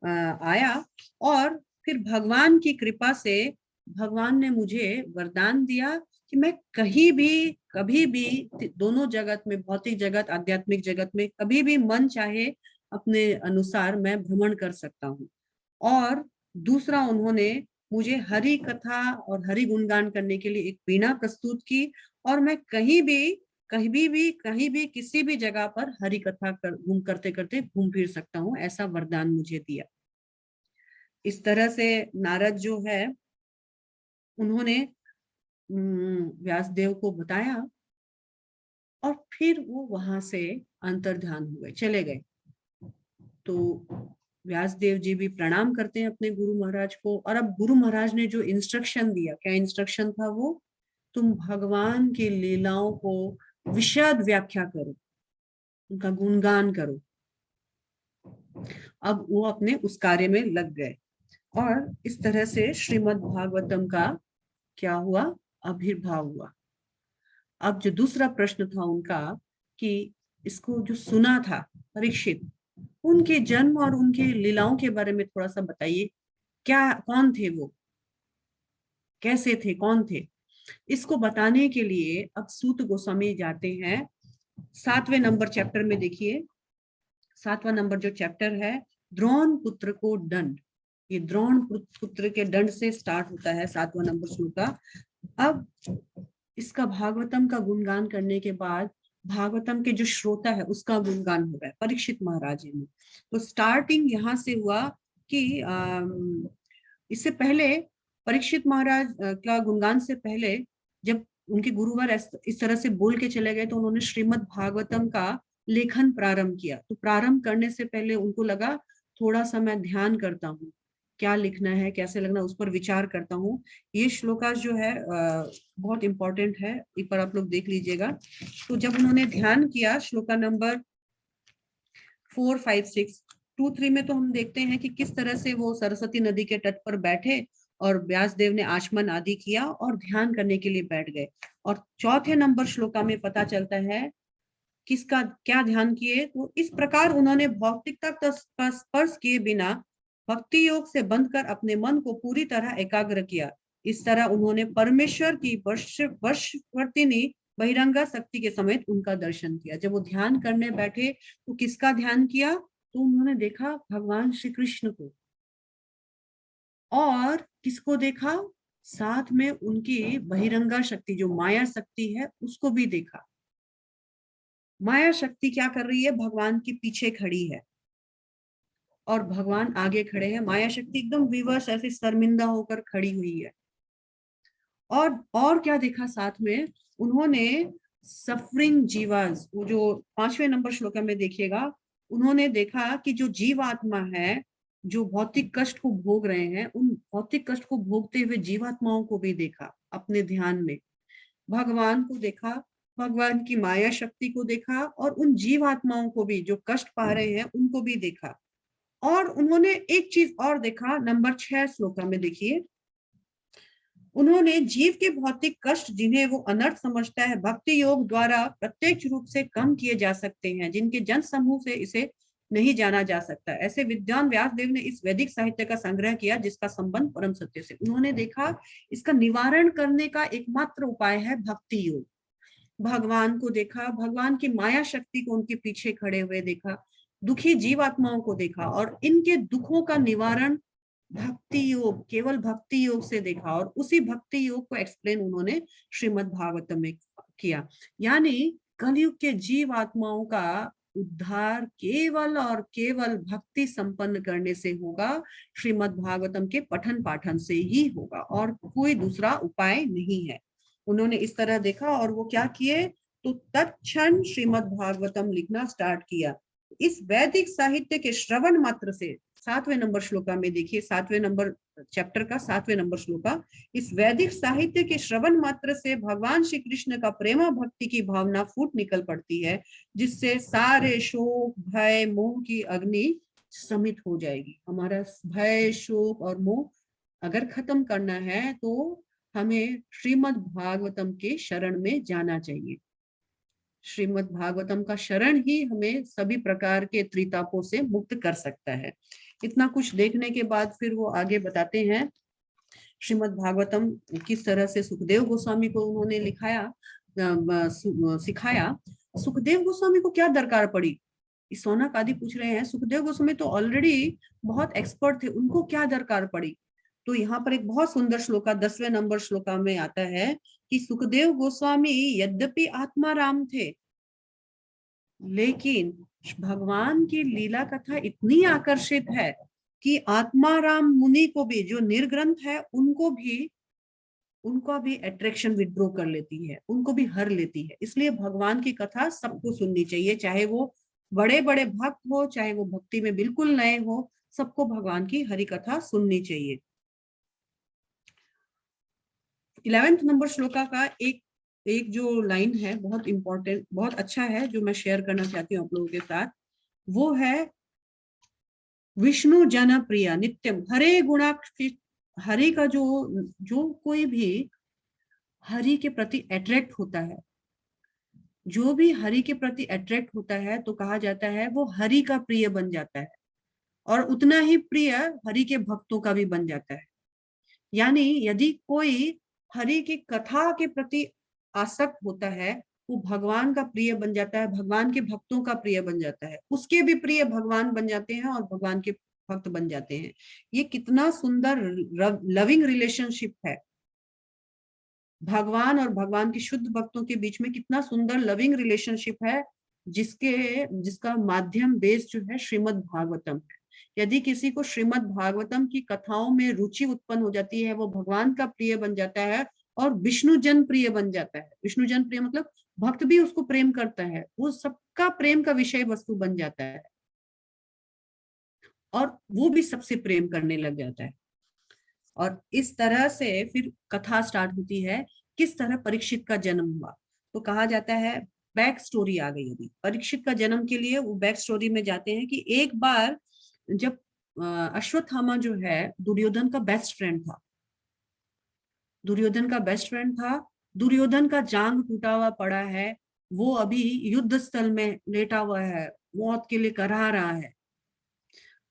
आया, और फिर भगवान की कृपा से भगवान ने मुझे वरदान दिया कि मैं कहीं भी कभी भी दोनों जगत में, भौतिक जगत आध्यात्मिक जगत में, कभी भी मन चाहे अपने अनुसार मैं भ्रमण कर सकता हूँ। और दूसरा, उन्होंने मुझे हरि कथा और हरि गुणगान करने के लिए एक वीणा प्रस्तुत की, और मैं कहीं भी किसी भी जगह पर हरि कथा घूम करते करते घूम फिर सकता हूँ, ऐसा वरदान मुझे दिया। इस तरह से नारद जो है उन्होंने व्यासदेव को बताया, और फिर वो वहां से अंतर्ध्यान हुए, चले गए। तो व्यासदेव जी भी प्रणाम करते हैं अपने गुरु महाराज को, और अब गुरु महाराज ने जो इंस्ट्रक्शन दिया, क्या इंस्ट्रक्शन था वो? तुम भगवान की लीलाओं को विशद व्याख्या करो, उनका गुणगान करो। अब वो अपने उस कार्य में लग गए, और इस तरह से श्रीमद् भागवतम का क्या हुआ? आविर्भाव हुआ। अब जो दूसरा प्रश्न था उनका कि इसको जो सुना था परीक्षित, उनके जन्म और उनके लीलाओं के बारे में थोड़ा सा बताइए। क्या, कौन थे वो, कैसे थे, कौन थे? इसको बताने के लिए अब सूत गोस्वामी जाते हैं 7वें नंबर चैप्टर में। देखिए 7वां नंबर जो चैप्टर है, द्रोण पुत्र को दंड। ये द्रोण पुत्र के दंड से स्टार्ट होता है 7वां नंबर श्लोक का। अब इसका भागवतम का गुणगान करने के बाद भागवतम के जो श्रोता है उसका गुणगान हो रहा है परीक्षित महाराज ने। तो स्टार्टिंग यहाँ से हुआ कि इससे पहले परीक्षित महाराज का गुणगान से पहले जब उनके गुरुवर इस तरह से बोल के चले गए, तो उन्होंने श्रीमद् भागवतम का लेखन प्रारंभ किया। तो प्रारंभ करने से पहले उनको लगा थोड़ा सा मैं ध्यान करता हूँ, क्या लिखना है, कैसे लिखना, उस पर विचार करता हूँ। ये श्लोकास जो है बहुत इंपॉर्टेंट है, एक बार आप लोग देख लीजिएगा। तो जब उन्होंने ध्यान किया, श्लोका नंबर 4, 5, 6, 2, 3 में तो हम देखते हैं कि किस तरह से वो सरस्वती नदी के तट पर बैठे और व्यासदेव ने आचमन आदि किया और ध्यान करने के लिए बैठ गए। और चौथे नंबर श्लोका में पता चलता है किसका क्या ध्यान किए। तो इस प्रकार उन्होंने भौतिकता का स्पर्श किए बिना भक्ति योग से बंधकर अपने मन को पूरी तरह एकाग्र किया। इस तरह उन्होंने परमेश्वर की वर्षवर्तिनी बहिरंगा शक्ति के समेत उनका दर्शन किया। जब वो ध्यान करने बैठे तो किसका ध्यान किया? तो उन्होंने देखा भगवान श्री कृष्ण को, और किसको देखा? साथ में उनकी बहिरंगा शक्ति जो माया शक्ति है उसको भी देखा। माया शक्ति क्या कर रही है? भगवान के पीछे खड़ी है और भगवान आगे खड़े हैं। माया शक्ति एकदम विवश ऐसे शर्मिंदा होकर खड़ी हुई है। और क्या देखा साथ में? उन्होंने सफरिंग जीवास, वो जो 5वें नंबर श्लोक में देखिएगा, उन्होंने देखा कि जो जीवात्मा है जो भौतिक कष्ट को भोग रहे हैं, उन भौतिक कष्ट को भोगते हुए जीवात्माओं को भी देखा अपने ध्यान में। भगवान को देखा, भगवान की माया शक्ति को देखा, और उन जीवात्माओं को भी जो कष्ट पा रहे हैं उनको भी देखा। और उन्होंने एक चीज और देखा, नंबर 6 श्लोका में देखिए, उन्होंने जीव के भौतिक कष्ट जिन्हें वो अनर्थ समझता है भक्ति योग द्वारा प्रत्यक्ष रूप से कम किए जा सकते हैं, जिनके जन समूह से इसे नहीं जाना जा सकता। ऐसे विद्वान व्यासदेव ने इस वैदिक साहित्य का संग्रह किया जिसका संबंध परम सत्य से। उन्होंने देखा इसका निवारण करने का एकमात्र उपाय है भक्ति योग। भगवान को देखा, भगवान की माया शक्ति को उनके पीछे खड़े हुए देखा, दुखी जीवात्माओं को देखा, और इनके दुखों का निवारण भक्ति योग, केवल भक्ति योग से देखा। और उसी भक्ति योग को एक्सप्लेन उन्होंने श्रीमद् भागवतम में किया। यानी कलयुग के जीव आत्माओं का उद्धार केवल और केवल भक्ति संपन्न करने से होगा, श्रीमद् भागवतम के पठन पाठन से ही होगा, और कोई दूसरा उपाय नहीं है। उन्होंने इस तरह देखा और वो क्या किए? तो तत्क्षण श्रीमद् भागवतम लिखना स्टार्ट किया। इस वैदिक साहित्य के श्रवण मात्र से, 7वें नंबर श्लोका में देखिए, 7वें नंबर चैप्टर का 7वें नंबर श्लोका, इस वैदिक साहित्य के श्रवण मात्र से भगवान श्री कृष्ण का प्रेमा भक्ति की भावना फूट निकल पड़ती है, जिससे सारे शोक भय मोह की अग्नि शमित हो जाएगी। हमारा भय शोक और मोह अगर खत्म करना है तो हमें श्रीमद् भागवतम के शरण में जाना चाहिए। श्रीमद् भागवतम का शरण ही हमें सभी प्रकार के त्रितापों से मुक्त कर सकता है। इतना कुछ देखने के बाद फिर वो आगे बताते हैं श्रीमद् भागवतम किस तरह से सुखदेव गोस्वामी को उन्होंने सिखाया। सुखदेव गोस्वामी को क्या दरकार पड़ी? सौनक आदि पूछ रहे हैं सुखदेव गोस्वामी तो ऑलरेडी बहुत एक्सपर्ट थे, उनको क्या दरकार पड़ी। तो यहाँ पर एक बहुत सुंदर श्लोका 10वें नंबर श्लोका में आता है कि सुखदेव गोस्वामी यद्यपि आत्मा राम थे, लेकिन भगवान की लीला कथा इतनी आकर्षित है कि आत्माराम मुनि को भी, जो निर्ग्रंथ है, उनको भी अट्रैक्शन विड्रॉ कर लेती है, उनको भी हर लेती है। इसलिए भगवान की कथा सबको सुननी चाहिए, चाहे वो बड़े बड़े भक्त हो, चाहे वो भक्ति में बिल्कुल नए हो, सबको भगवान की हरि कथा सुननी चाहिए। 11वें नंबर श्लोका का एक जो लाइन है बहुत इंपॉर्टेंट, बहुत अच्छा है, जो मैं शेयर करना चाहती हूँ आप लोगों के साथ। वो है विष्णु जन प्रिय नित्यम हरे गुणाक्षि। हरि का जो कोई भी हरि के प्रति अट्रैक्ट होता है, जो भी हरि के प्रति अट्रैक्ट होता है, तो कहा जाता है वो हरि का प्रिय बन जाता है, और उतना ही प्रिय हरि के भक्तों का भी बन जाता है। यानी यदि कोई हरि की कथा के प्रति आसक्त होता है, वो भगवान का प्रिय बन जाता है, भगवान के भक्तों का प्रिय बन जाता है, उसके भी प्रिय भगवान बन जाते हैं और भगवान के भक्त बन जाते हैं। ये कितना सुंदर लविंग रिलेशनशिप है। भगवान और भगवान के शुद्ध भक्तों के बीच में कितना सुंदर लविंग रिलेशनशिप है, जिसका माध्यम बेस जो है श्रीमद् भागवतम है। यदि किसी को श्रीमद् भागवतम की कथाओं में रुचि उत्पन्न हो जाती है, वो भगवान का प्रिय बन जाता है और विष्णु जन प्रिय बन जाता है। विष्णु जन प्रिय मतलब भक्त भी उसको प्रेम करता है, वो सबका प्रेम का विषय वस्तु बन जाता है, और वो भी सबसे प्रेम करने लग जाता है। और इस तरह से फिर कथा स्टार्ट होती है, किस तरह परीक्षित का जन्म हुआ। तो कहा जाता है, बैक स्टोरी आ गई अभी परीक्षित का जन्म के लिए। वो बैक स्टोरी में जाते हैं कि एक बार जब अश्वत्थामा जो है दुर्योधन का बेस्ट फ्रेंड था, दुर्योधन का बेस्ट फ्रेंड था, दुर्योधन का जांग टूटा हुआ पड़ा है, वो अभी युद्ध स्थल में लेटा हुआ है, मौत के लिए कराह रहा है।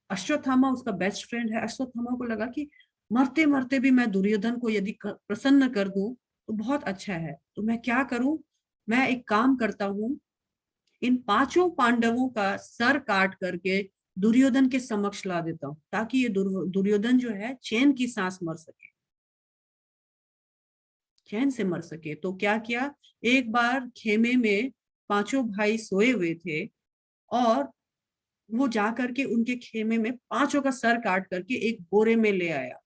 अश्वत्थामा उसका बेस्ट फ्रेंड है। अश्वत्थामा को लगा कि मरते मरते भी मैं दुर्योधन को यदि प्रसन्न कर दूं तो बहुत अच्छा है, तो मैं क्या करूं, मैं एक काम करता हूं, इन पांचों पांडवों का सर काट करके दुर्योधन के समक्ष ला देता हूं, ताकि ये दुर्योधन जो है चैन की सांस मर सके, चैन से मर सके। तो क्या किया, एक बार खेमे में पांचों भाई सोए हुए थे, और वो जा करके उनके खेमे में पांचों का सर काट करके एक बोरे में ले आया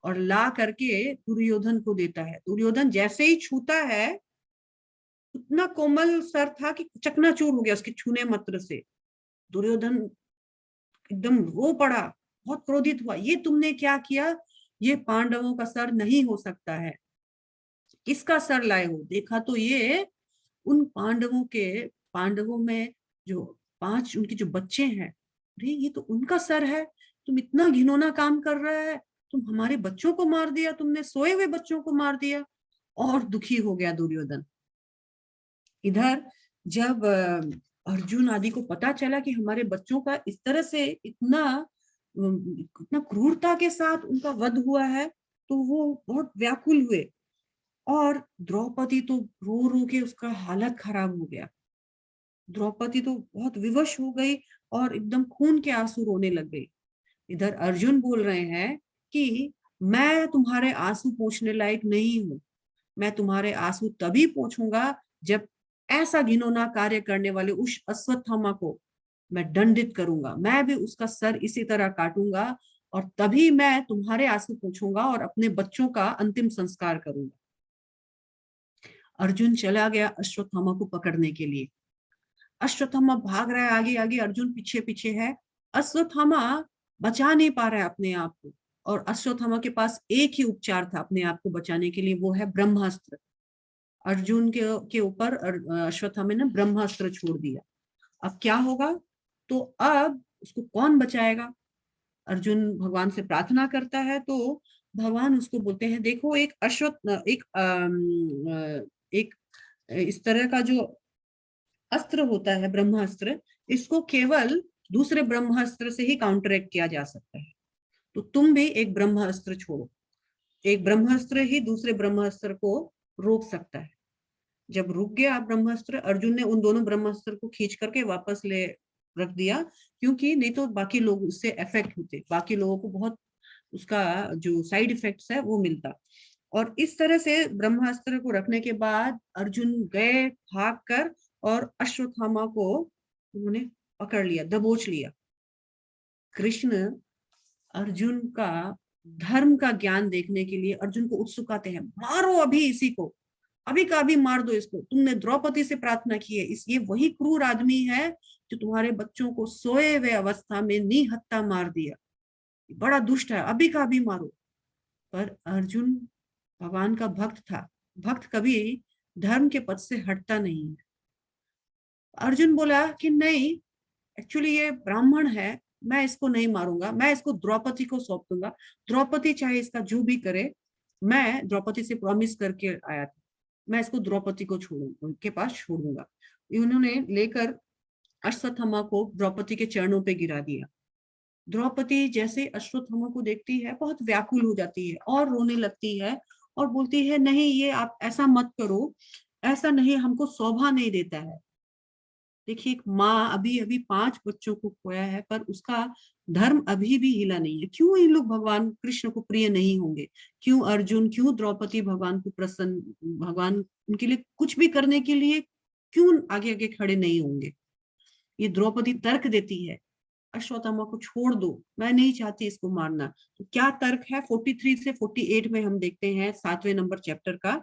और ला करके दुर्योधन को देता है। दुर्योधन जैसे ही छूता है, उतना कोमल सर था कि चकनाचूर हो गया उसके छूने मात्र से। दुर्योधन एकदम रो पड़ा, बहुत क्रोधित हुआ, ये तुमने क्या किया, ये पांडवों का सर नहीं हो सकता है, किसका सर लाए हो। देखा तो ये उन पांडवों में जो पांच उनके जो बच्चे हैं, अरे ये तो उनका सर है, तुम इतना घिनौना काम कर रहा है, तुम हमारे बच्चों को मार दिया, तुमने सोए हुए बच्चों को मार दिया। और दुखी हो गया दुर्योधन। इधर जब अर्जुन आदि को पता चला कि हमारे बच्चों का इस तरह से इतना क्रूरता के साथ उनका वध हुआ है, तो वो बहुत व्याकुल हुए, और द्रौपदी तो रो रो के उसका हालत खराब हो गया। द्रौपदी तो बहुत विवश हो गई और एकदम खून के आंसू रोने लग गई। इधर अर्जुन बोल रहे हैं कि मैं तुम्हारे आंसू पोंछने लायक नहीं हूं, मैं तुम्हारे आंसू तभी पोंछूंगा जब ऐसा घिनौना कार्य करने वाले उस अश्वत्थामा को मैं दंडित करूंगा, मैं भी उसका सर इसी तरह काटूंगा, और तभी मैं तुम्हारे आंसू पोंछूंगा और अपने बच्चों का अंतिम संस्कार करूंगा। अर्जुन चला गया अश्वत्थामा को पकड़ने के लिए। अश्वत्थामा भाग रहा है आगे आगे, अर्जुन पीछे पीछे है। अश्वत्थामा बचा नहीं पा रहा है अपने आप को, और अश्वत्थामा के पास एक ही उपचार था अपने आप को बचाने के लिए, वो है ब्रह्मास्त्र। अर्जुन के ऊपर अश्वत्थामा ने ब्रह्मास्त्र छोड़ दिया। अब क्या होगा, तो अब उसको कौन बचाएगा। अर्जुन भगवान से प्रार्थना करता है, तो भगवान उसको बोलते हैं, देखो एक इस तरह का जो अस्त्र होता है ब्रह्मास्त्र, इसको केवल दूसरे ब्रह्मास्त्र से ही काउंटरएक्ट किया जा सकता है। तो तुम भी एक ब्रह्मास्त्र छोड़ो, एक ब्रह्मास्त्र ही दूसरे ब्रह्मास्त्र को रोक सकता है। जब रुक गया ब्रह्मास्त्र, अर्जुन ने उन दोनों ब्रह्मास्त्र को खींच करके वापस ले रख दिया, क्योंकि नहीं तो बाकी लोग उससे अफेक्ट होते, बाकी लोगों को बहुत उसका जो साइड इफेक्ट्स है वो मिलता। और इस तरह से ब्रह्मास्त्र को रखने के बाद अर्जुन गए भाग कर और अश्वत्थामा को उन्होंने पकड़ लिया, दबोच लिया। कृष्ण अर्जुन का धर्म का ज्ञान देखने के लिए अर्जुन को उत्सुकाते हैं, मारो अभी इसी को, अभी का अभी मार दो इसको, तुमने द्रौपदी से प्रार्थना की है, इस ये वही क्रूर आदमी है जो तुम्हारे बच्चों को सोए हुए अवस्था में निहत्था मार दिया, बड़ा दुष्ट है, अभी का अभी मारो। पर अर्जुन भगवान का भक्त था, भक्त कभी धर्म के पथ से हटता नहीं है। अर्जुन बोला कि नहीं, एक्चुअली ये ब्राह्मण है, मैं इसको नहीं मारूंगा, मैं इसको द्रौपदी को सौंप दूंगा, द्रौपदी चाहे इसका जो भी करे, मैं द्रौपदी से प्रॉमिस करके आया था, मैं इसको द्रौपदी को छोड़ूंगा, उनके पास छोड़ूंगा। उन्होंने लेकर अश्वत्थामा को द्रौपदी के चरणों पे गिरा दिया। द्रौपदी जैसे अश्वत्थामा को देखती है बहुत व्याकुल हो जाती है और रोने लगती है और बोलती है, नहीं ये आप ऐसा मत करो, ऐसा नहीं, हमको शोभा नहीं देता है। देखिए, एक माँ अभी अभी 5 बच्चों को खोया है, पर उसका धर्म अभी भी हिला नहीं है। क्यों ये लोग भगवान कृष्ण को प्रिय नहीं होंगे? क्यों अर्जुन, क्यों द्रौपदी भगवान को प्रसन्न, भगवान उनके लिए कुछ भी करने के लिए क्यों आगे आगे खड़े नहीं होंगे? ये द्रौपदी तर्क देती है, अश्वत्थामा को छोड़ दो, मैं नहीं चाहती इसको मारना। तो क्या तर्क है? 43 से 48 में हम देखते हैं 7वें नंबर चैप्टर का।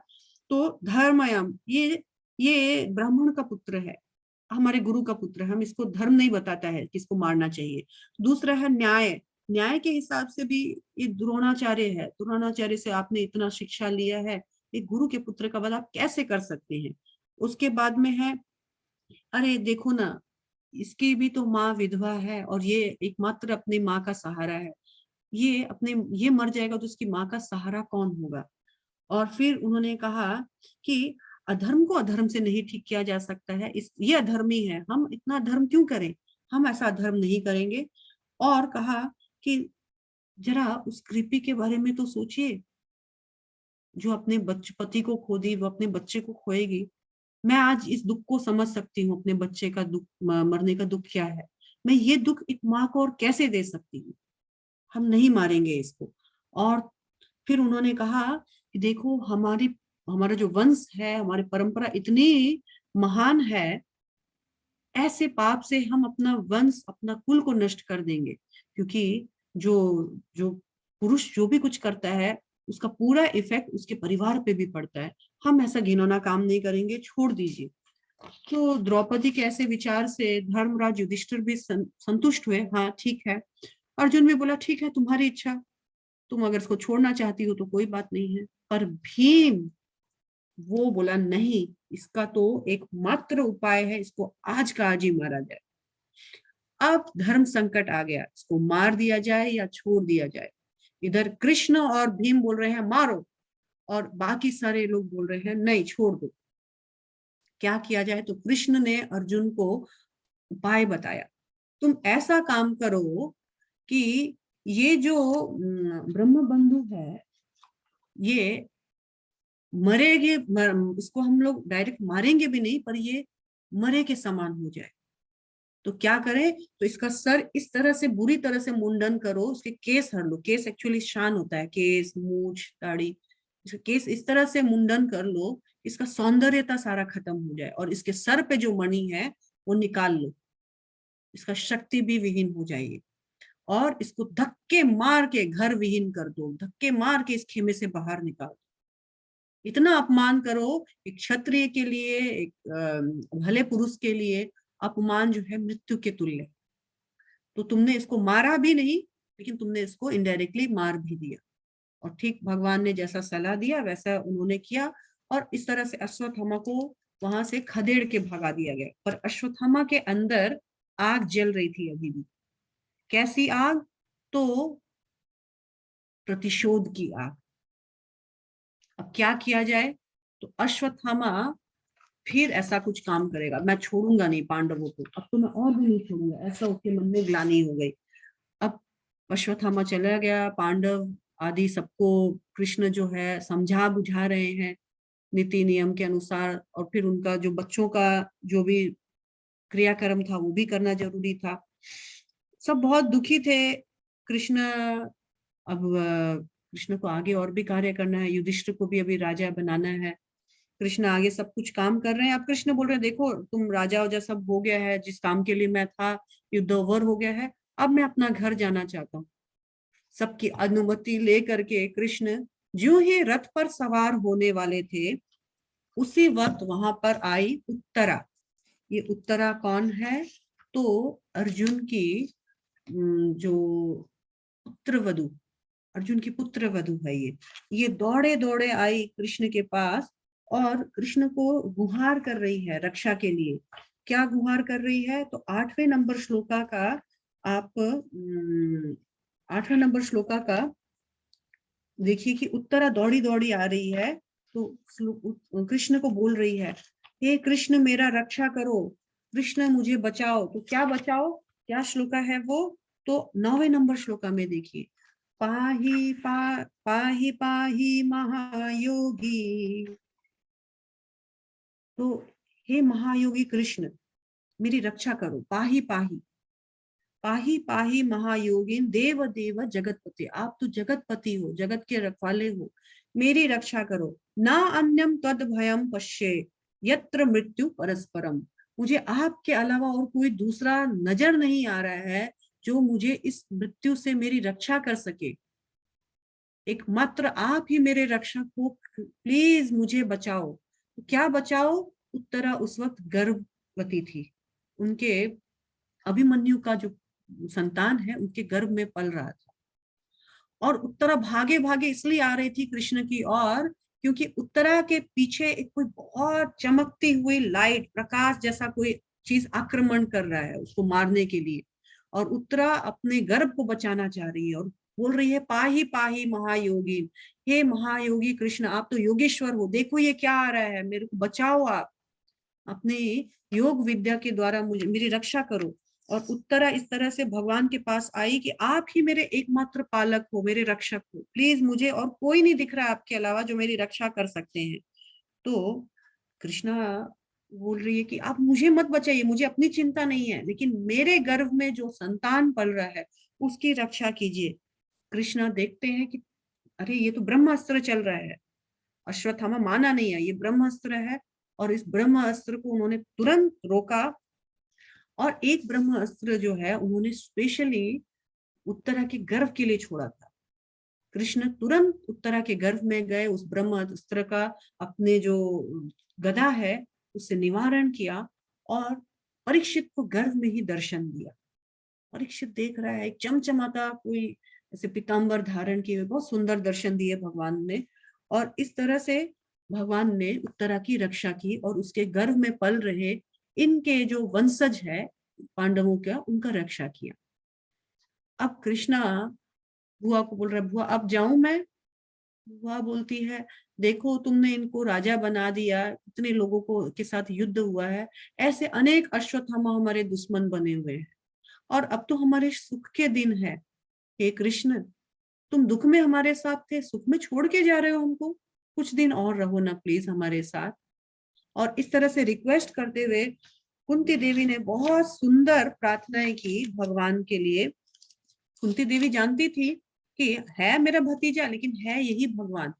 तो धर्मयम, ये ब्राह्मण का पुत्र है, हमारे गुरु का पुत्र है, हम इसको धर्म नहीं बताता है कि इसको मारना चाहिए। दूसरा है न्याय, न्याय के हिसाब से भी ये द्रोणाचार्य है, द्रोणाचार्य से आपने इतना शिक्षा लिया है, एक गुरु के पुत्र का वध आप कैसे कर सकते हैं? उसके बाद में है, अरे देखो ना, इसकी भी तो माँ विधवा है और ये एकमात्र अपनी माँ का सहारा है, ये मर जाएगा तो उसकी माँ का सहारा कौन होगा? और फिर उन्होंने कहा कि अधर्म को अधर्म से नहीं ठीक किया जा सकता है, ये अधर्मी है, हम इतना धर्म क्यों करें, हम ऐसा धर्म नहीं करेंगे। और कहा कि जरा उस कृपी के बारे में तो सोचिए, जो अपने पति को खो दी, वो अपने बच्चे को खोएगी। मैं आज इस दुख को समझ सकती हूँ, अपने बच्चे का दुख, मरने का दुख क्या है, मैं ये दुख एक माँ को और कैसे दे सकती हूँ, हम नहीं मारेंगे इसको। और फिर उन्होंने कहा कि देखो, हमारा जो वंश है, हमारी परंपरा इतनी महान है, ऐसे पाप से हम अपना वंश, अपना कुल को नष्ट कर देंगे, क्योंकि जो जो पुरुष जो भी कुछ करता है उसका पूरा इफेक्ट उसके परिवार पे भी पड़ता है, हम ऐसा घिनौना काम नहीं करेंगे, छोड़ दीजिए। तो द्रौपदी के ऐसे विचार से धर्मराज युधिष्ठिर भी संतुष्ट हुए, हाँ ठीक है। अर्जुन भी बोला, ठीक है तुम्हारी इच्छा, तुम अगर इसको छोड़ना चाहती हो तो कोई बात नहीं है। पर भीम, वो बोला नहीं, इसका तो एक मात्र उपाय है, इसको आज का आज ही मारा जाए। अब धर्म संकट आ गया, इसको मार दिया जाए या छोड़ दिया जाए। इधर कृष्ण और भीम बोल रहे हैं मारो, और बाकी सारे लोग बोल रहे हैं नहीं, छोड़ दो। क्या किया जाए? तो कृष्ण ने अर्जुन को उपाय बताया, तुम ऐसा काम करो कि ये जो ब्रह्म बंधु है, ये मरेगे, इसको हम लोग डायरेक्ट मारेंगे भी नहीं, पर ये मरे के समान हो जाए। तो क्या करें? तो इसका सर इस तरह से बुरी तरह से मुंडन करो, उसके केस हर लो, केस एक्चुअली शान होता है, केस, मूछ, दाढ़ी, इसका केस इस तरह से मुंडन कर लो, इसका सौंदर्यता सारा खत्म हो जाए, और इसके सर पे जो मणि है वो निकाल लो, इसका शक्ति भी विहीन हो जाएगी। और इसको धक्के मार के घर विहीन कर दो, धक्के मार के इस खेमे से बाहर निकाल दो। इतना अपमान करो, एक क्षत्रिय के लिए, एक भले पुरुष के लिए अपमान जो है मृत्यु के तुल्य। तो तुमने इसको मारा भी नहीं, लेकिन तुमने इसको इनडायरेक्टली मार भी दिया। और ठीक भगवान ने जैसा सलाह दिया वैसा उन्होंने किया, और इस तरह से अश्वत्थामा को वहां से खदेड़ के भगा दिया गया। पर अश्वत्थामा के अंदर आग जल रही थी अभी भी। कैसी आग? तो प्रतिशोध की आग। अब क्या किया जाए? तो अश्वत्थामा फिर ऐसा कुछ काम करेगा, मैं छोड़ूंगा नहीं पांडवों को, अब तो मैं और भी नहीं छोड़ूंगा, ऐसा उसके मन में ग्लानि हो गई। अब अश्वत्थामा चला गया, पांडव आदि सबको कृष्ण जो है समझा बुझा रहे हैं, नीति नियम के अनुसार, और फिर उनका जो बच्चों का जो भी क्रियाक्रम था वो भी करना जरूरी था। सब बहुत दुखी थे। कृष्ण, अब कृष्ण को आगे और भी कार्य करना है, युधिष्ठिर को भी अभी राजा बनाना है। कृष्ण आगे सब कुछ काम कर रहे हैं। अब कृष्ण बोल रहे हैं देखो तुम राजा वाजा सब हो गया है, जिस काम के लिए मैं था युद्ध ओवर हो गया है, अब मैं अपना घर जाना चाहता हूँ। सबकी अनुमति लेकर के कृष्ण जो ही रथ पर सवार होने वाले थे, उसी वक्त वहां पर आई उत्तरा। ये उत्तरा कौन है? तो अर्जुन की जो पुत्र वधु, अर्जुन की पुत्र वधु है ये दौड़े दौड़े आई कृष्ण के पास और कृष्ण को गुहार कर रही है रक्षा के लिए। क्या गुहार कर रही है? तो 8वें नंबर श्लोका का आप 8वें नंबर श्लोका का देखिए कि उत्तरा दौड़ी दौड़ी आ रही है, तो कृष्ण को बोल रही है, हे कृष्ण मेरा रक्षा करो, कृष्ण मुझे बचाओ। तो क्या बचाओ, क्या श्लोका है वो? तो 9वें नंबर श्लोका में देखिए, पाही पाही महायोगी। तो हे महायोगी कृष्ण मेरी रक्षा करो। पाही पाही पाही पाही महायोगिन देव देव जगतपति, आप तो जगतपति हो, जगत के रखवाले हो, मेरी रक्षा करो। ना अन्यम तद भयम पश्ये यत्र मृत्यु परस्परम, मुझे आपके अलावा और कोई दूसरा नजर नहीं आ रहा है जो मुझे इस मृत्यु से मेरी रक्षा कर सके। एकमात्र आप ही मेरे रक्षक हो, प्लीज मुझे बचाओ। तो क्या बचाओ? उत्तरा उस वक्त गर्भवती थी, उनके अभिमन्यु का जो संतान है उनके गर्भ में पल रहा था। और उत्तरा भागे भागे इसलिए आ रही थी कृष्ण की ओर क्योंकि उत्तरा के पीछे एक कोई बहुत चमकती हुई लाइट, प्रकाश जैसा कोई चीज आक्रमण कर रहा है उसको मारने के लिए। और उत्तरा अपने गर्भ को बचाना चाह रही है और बोल रही है, पाही पाही महायोगी, हे महायोगी कृष्ण आप तो योगेश्वर हो, देखो ये क्या आ रहा है, मेरे को बचाओ, आप अपने योग विद्या के द्वारा मुझे मेरी रक्षा करो। और उत्तरा इस तरह से भगवान के पास आई कि आप ही मेरे एकमात्र पालक हो, मेरे रक्षक हो, प्लीज मुझे और कोई नहीं दिख रहा आपके अलावा जो मेरी रक्षा कर सकते हैं। तो कृष्णा बोल रही है कि आप मुझे मत बचाइए, मुझे अपनी चिंता नहीं है, लेकिन मेरे गर्भ में जो संतान पल रहा है उसकी रक्षा कीजिए। कृष्णा देखते हैं कि अरे ये तो ब्रह्मास्त्र चल रहा है, अश्वत्थामा माना नहीं है, ये ब्रह्मास्त्र है। और इस ब्रह्मास्त्र को उन्होंने तुरंत रोका और एक ब्रह्मास्त्र जो है उन्होंने स्पेशली उत्तरा के गर्भ के लिए छोड़ा था। कृष्ण तुरंत उत्तरा के गर्भ में गए, उस ब्रह्मास्त्र का अपने जो गदा है उससे निवारण किया और परीक्षित को गर्भ में ही दर्शन दिया। परीक्षित देख रहा है एक चमचमाता कोई ऐसे पीताम्बर धारण किए हुए, बहुत सुंदर दर्शन दिए भगवान ने। और इस तरह से भगवान ने उत्तरा की रक्षा की और उसके गर्भ में पल रहे इनके जो वंशज है पांडवों का, उनका रक्षा किया। अब कृष्णा बुआ को बोल रहा है, बुआ अब जाऊं मैं? बुआ बोलती है, देखो तुमने इनको राजा बना दिया, कितने लोगों को के साथ युद्ध हुआ है, ऐसे अनेक अश्वत्थामा हमारे दुश्मन बने हुए हैं और अब तो हमारे सुख के दिन है। हे कृष्ण तुम दुख में हमारे साथ थे, सुख में छोड़ के जा रहे हो हमको, कुछ दिन और रहो ना प्लीज हमारे साथ। और इस तरह से रिक्वेस्ट करते हुए कुंती देवी ने बहुत सुंदर प्रार्थनाएं की भगवान के लिए। कुंती देवी जानती थी कि है मेरा भतीजा लेकिन है यही भगवान,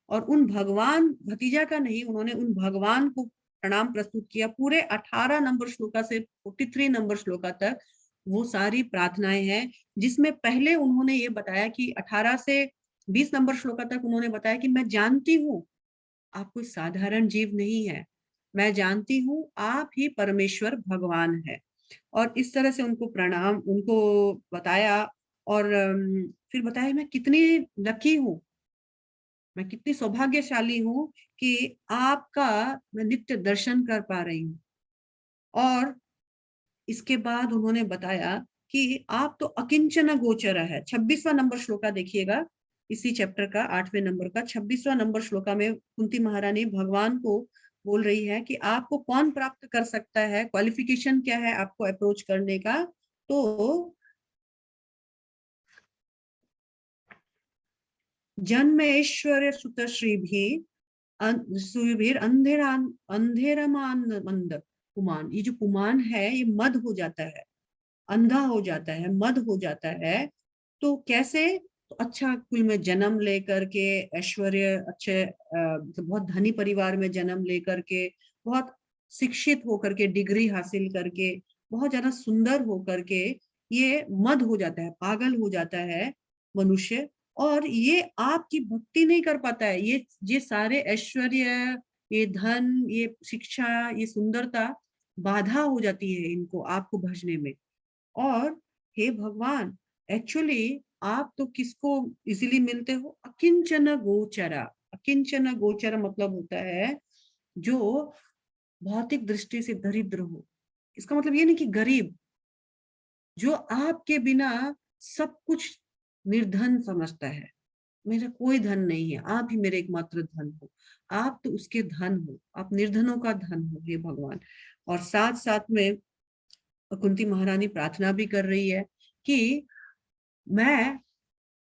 और उन भगवान भतीजा का नहीं, उन्होंने उन भगवान को प्रणाम प्रस्तुत किया। पूरे 18 नंबर श्लोका से 43 नंबर श्लोका तक वो सारी प्रार्थनाएं हैं, जिसमें पहले उन्होंने ये बताया कि 18 से 20 नंबर श्लोका तक उन्होंने बताया कि मैं जानती हूँ आप कोई साधारण जीव नहीं है, मैं जानती हूँ आप ही परमेश्वर भगवान है। और इस तरह से उनको प्रणाम उनको बताया। और फिर बताया मैं कितनी लकी हूँ, मैं कितनी सौभाग्यशाली हूँ कि आपका मैं नित्य दर्शन कर पा रही हूँ। और इसके बाद उन्होंने बताया कि आप तो अकिंचन गोचर है। 26वां नंबर श्लोका देखिएगा, इसी चैप्टर का 8वें नंबर का 26वां नंबर श्लोका में कुंती महारानी भगवान को बोल रही है कि आपको कौन प्राप्त कर सकता है, क्वालिफिकेशन क्या है आपको अप्रोच करने का। तो जन्म ऐश्वर्य सुत श्री भी सुवीर अंधेरा अंधेरा मंद कुमान, ये जो कुमान है ये मद हो जाता है, अंधा हो जाता है, मद हो जाता है। तो कैसे? तो अच्छा कुल में जन्म लेकर के, ऐश्वर्य अच्छे बहुत धनी परिवार में जन्म लेकर के, बहुत शिक्षित होकर के, डिग्री हासिल करके, बहुत ज्यादा सुंदर होकर के ये मद हो जाता है, पागल हो जाता है मनुष्य। और ये आपकी भक्ति नहीं कर पाता है। ये सारे ऐश्वर्य, ये धन, ये शिक्षा, ये सुंदरता बाधा हो जाती है इनको आपको भजने में। और हे भगवान, एक्चुअली आप तो किसको इजीली मिलते हो? अकिंचन गोचरा। अकिंचन गोचरा मतलब होता है जो भौतिक दृष्टि से दरिद्र हो। इसका मतलब ये नहीं कि गरीब, जो आपके बिना सब कुछ निर्धन समझता है। मेरा कोई धन नहीं है, आप ही मेरे एकमात्र धन हो। आप तो उसके धन हो, आप निर्धनों का धन हो हे भगवान। और साथ साथ में कुंती महारानी प्रार्थना भी कर रही है कि मैं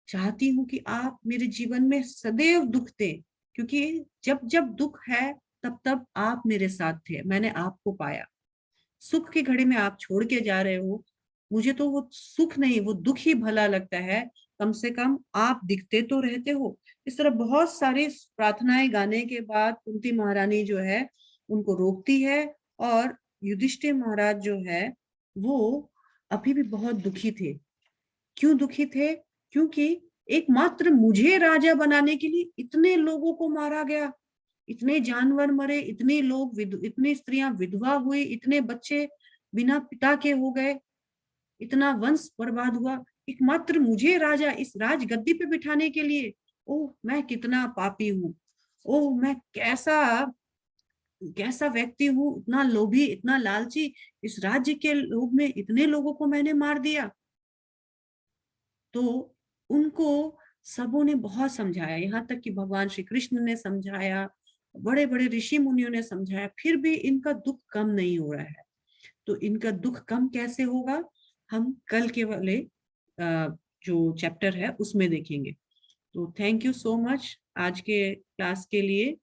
चाहती हूँ कि आप मेरे जीवन में सदैव दुख दें, क्योंकि जब जब दुख है तब तब आप मेरे साथ थे, मैंने आपको पाया। सुख की घड़ी में आप छोड़ के जा रहे हो, मुझे तो वो सुख नहीं, वो दुख ही भला लगता है। कम से कम आप दिखते तो रहते हो। इस तरह बहुत सारी प्रार्थनाएं गाने के बाद कुंती महारानी जो है उनको रोकती है। और युधिष्ठिर महाराज जो है वो अभी भी बहुत दुखी थे। क्यों दुखी थे? क्योंकि एकमात्र मुझे राजा बनाने के लिए इतने लोगों को मारा गया, इतने जानवर मरे, इतने लोग इतनी स्त्रियां विधवा हुई, इतने बच्चे बिना पिता के हो गए, इतना वंश बर्बाद हुआ, एकमात्र मुझे राजा इस राज गद्दी पे बिठाने के लिए। ओह मैं कितना पापी हूँ, ओह मैं कैसा कैसा व्यक्ति हूँ, इतना लोभी, इतना लालची, इस राज्य के लोभ में इतने लोगों को मैंने मार दिया। तो उनको सबों ने बहुत समझाया, यहाँ तक कि भगवान श्री कृष्ण ने समझाया, बड़े बड़े ऋषि मुनियों ने समझाया, फिर भी इनका दुख कम नहीं हो रहा है। तो इनका दुख कम कैसे होगा, हम कल के वाले जो चैप्टर है उसमें देखेंगे। तो थैंक यू सो मच आज के क्लास के लिए।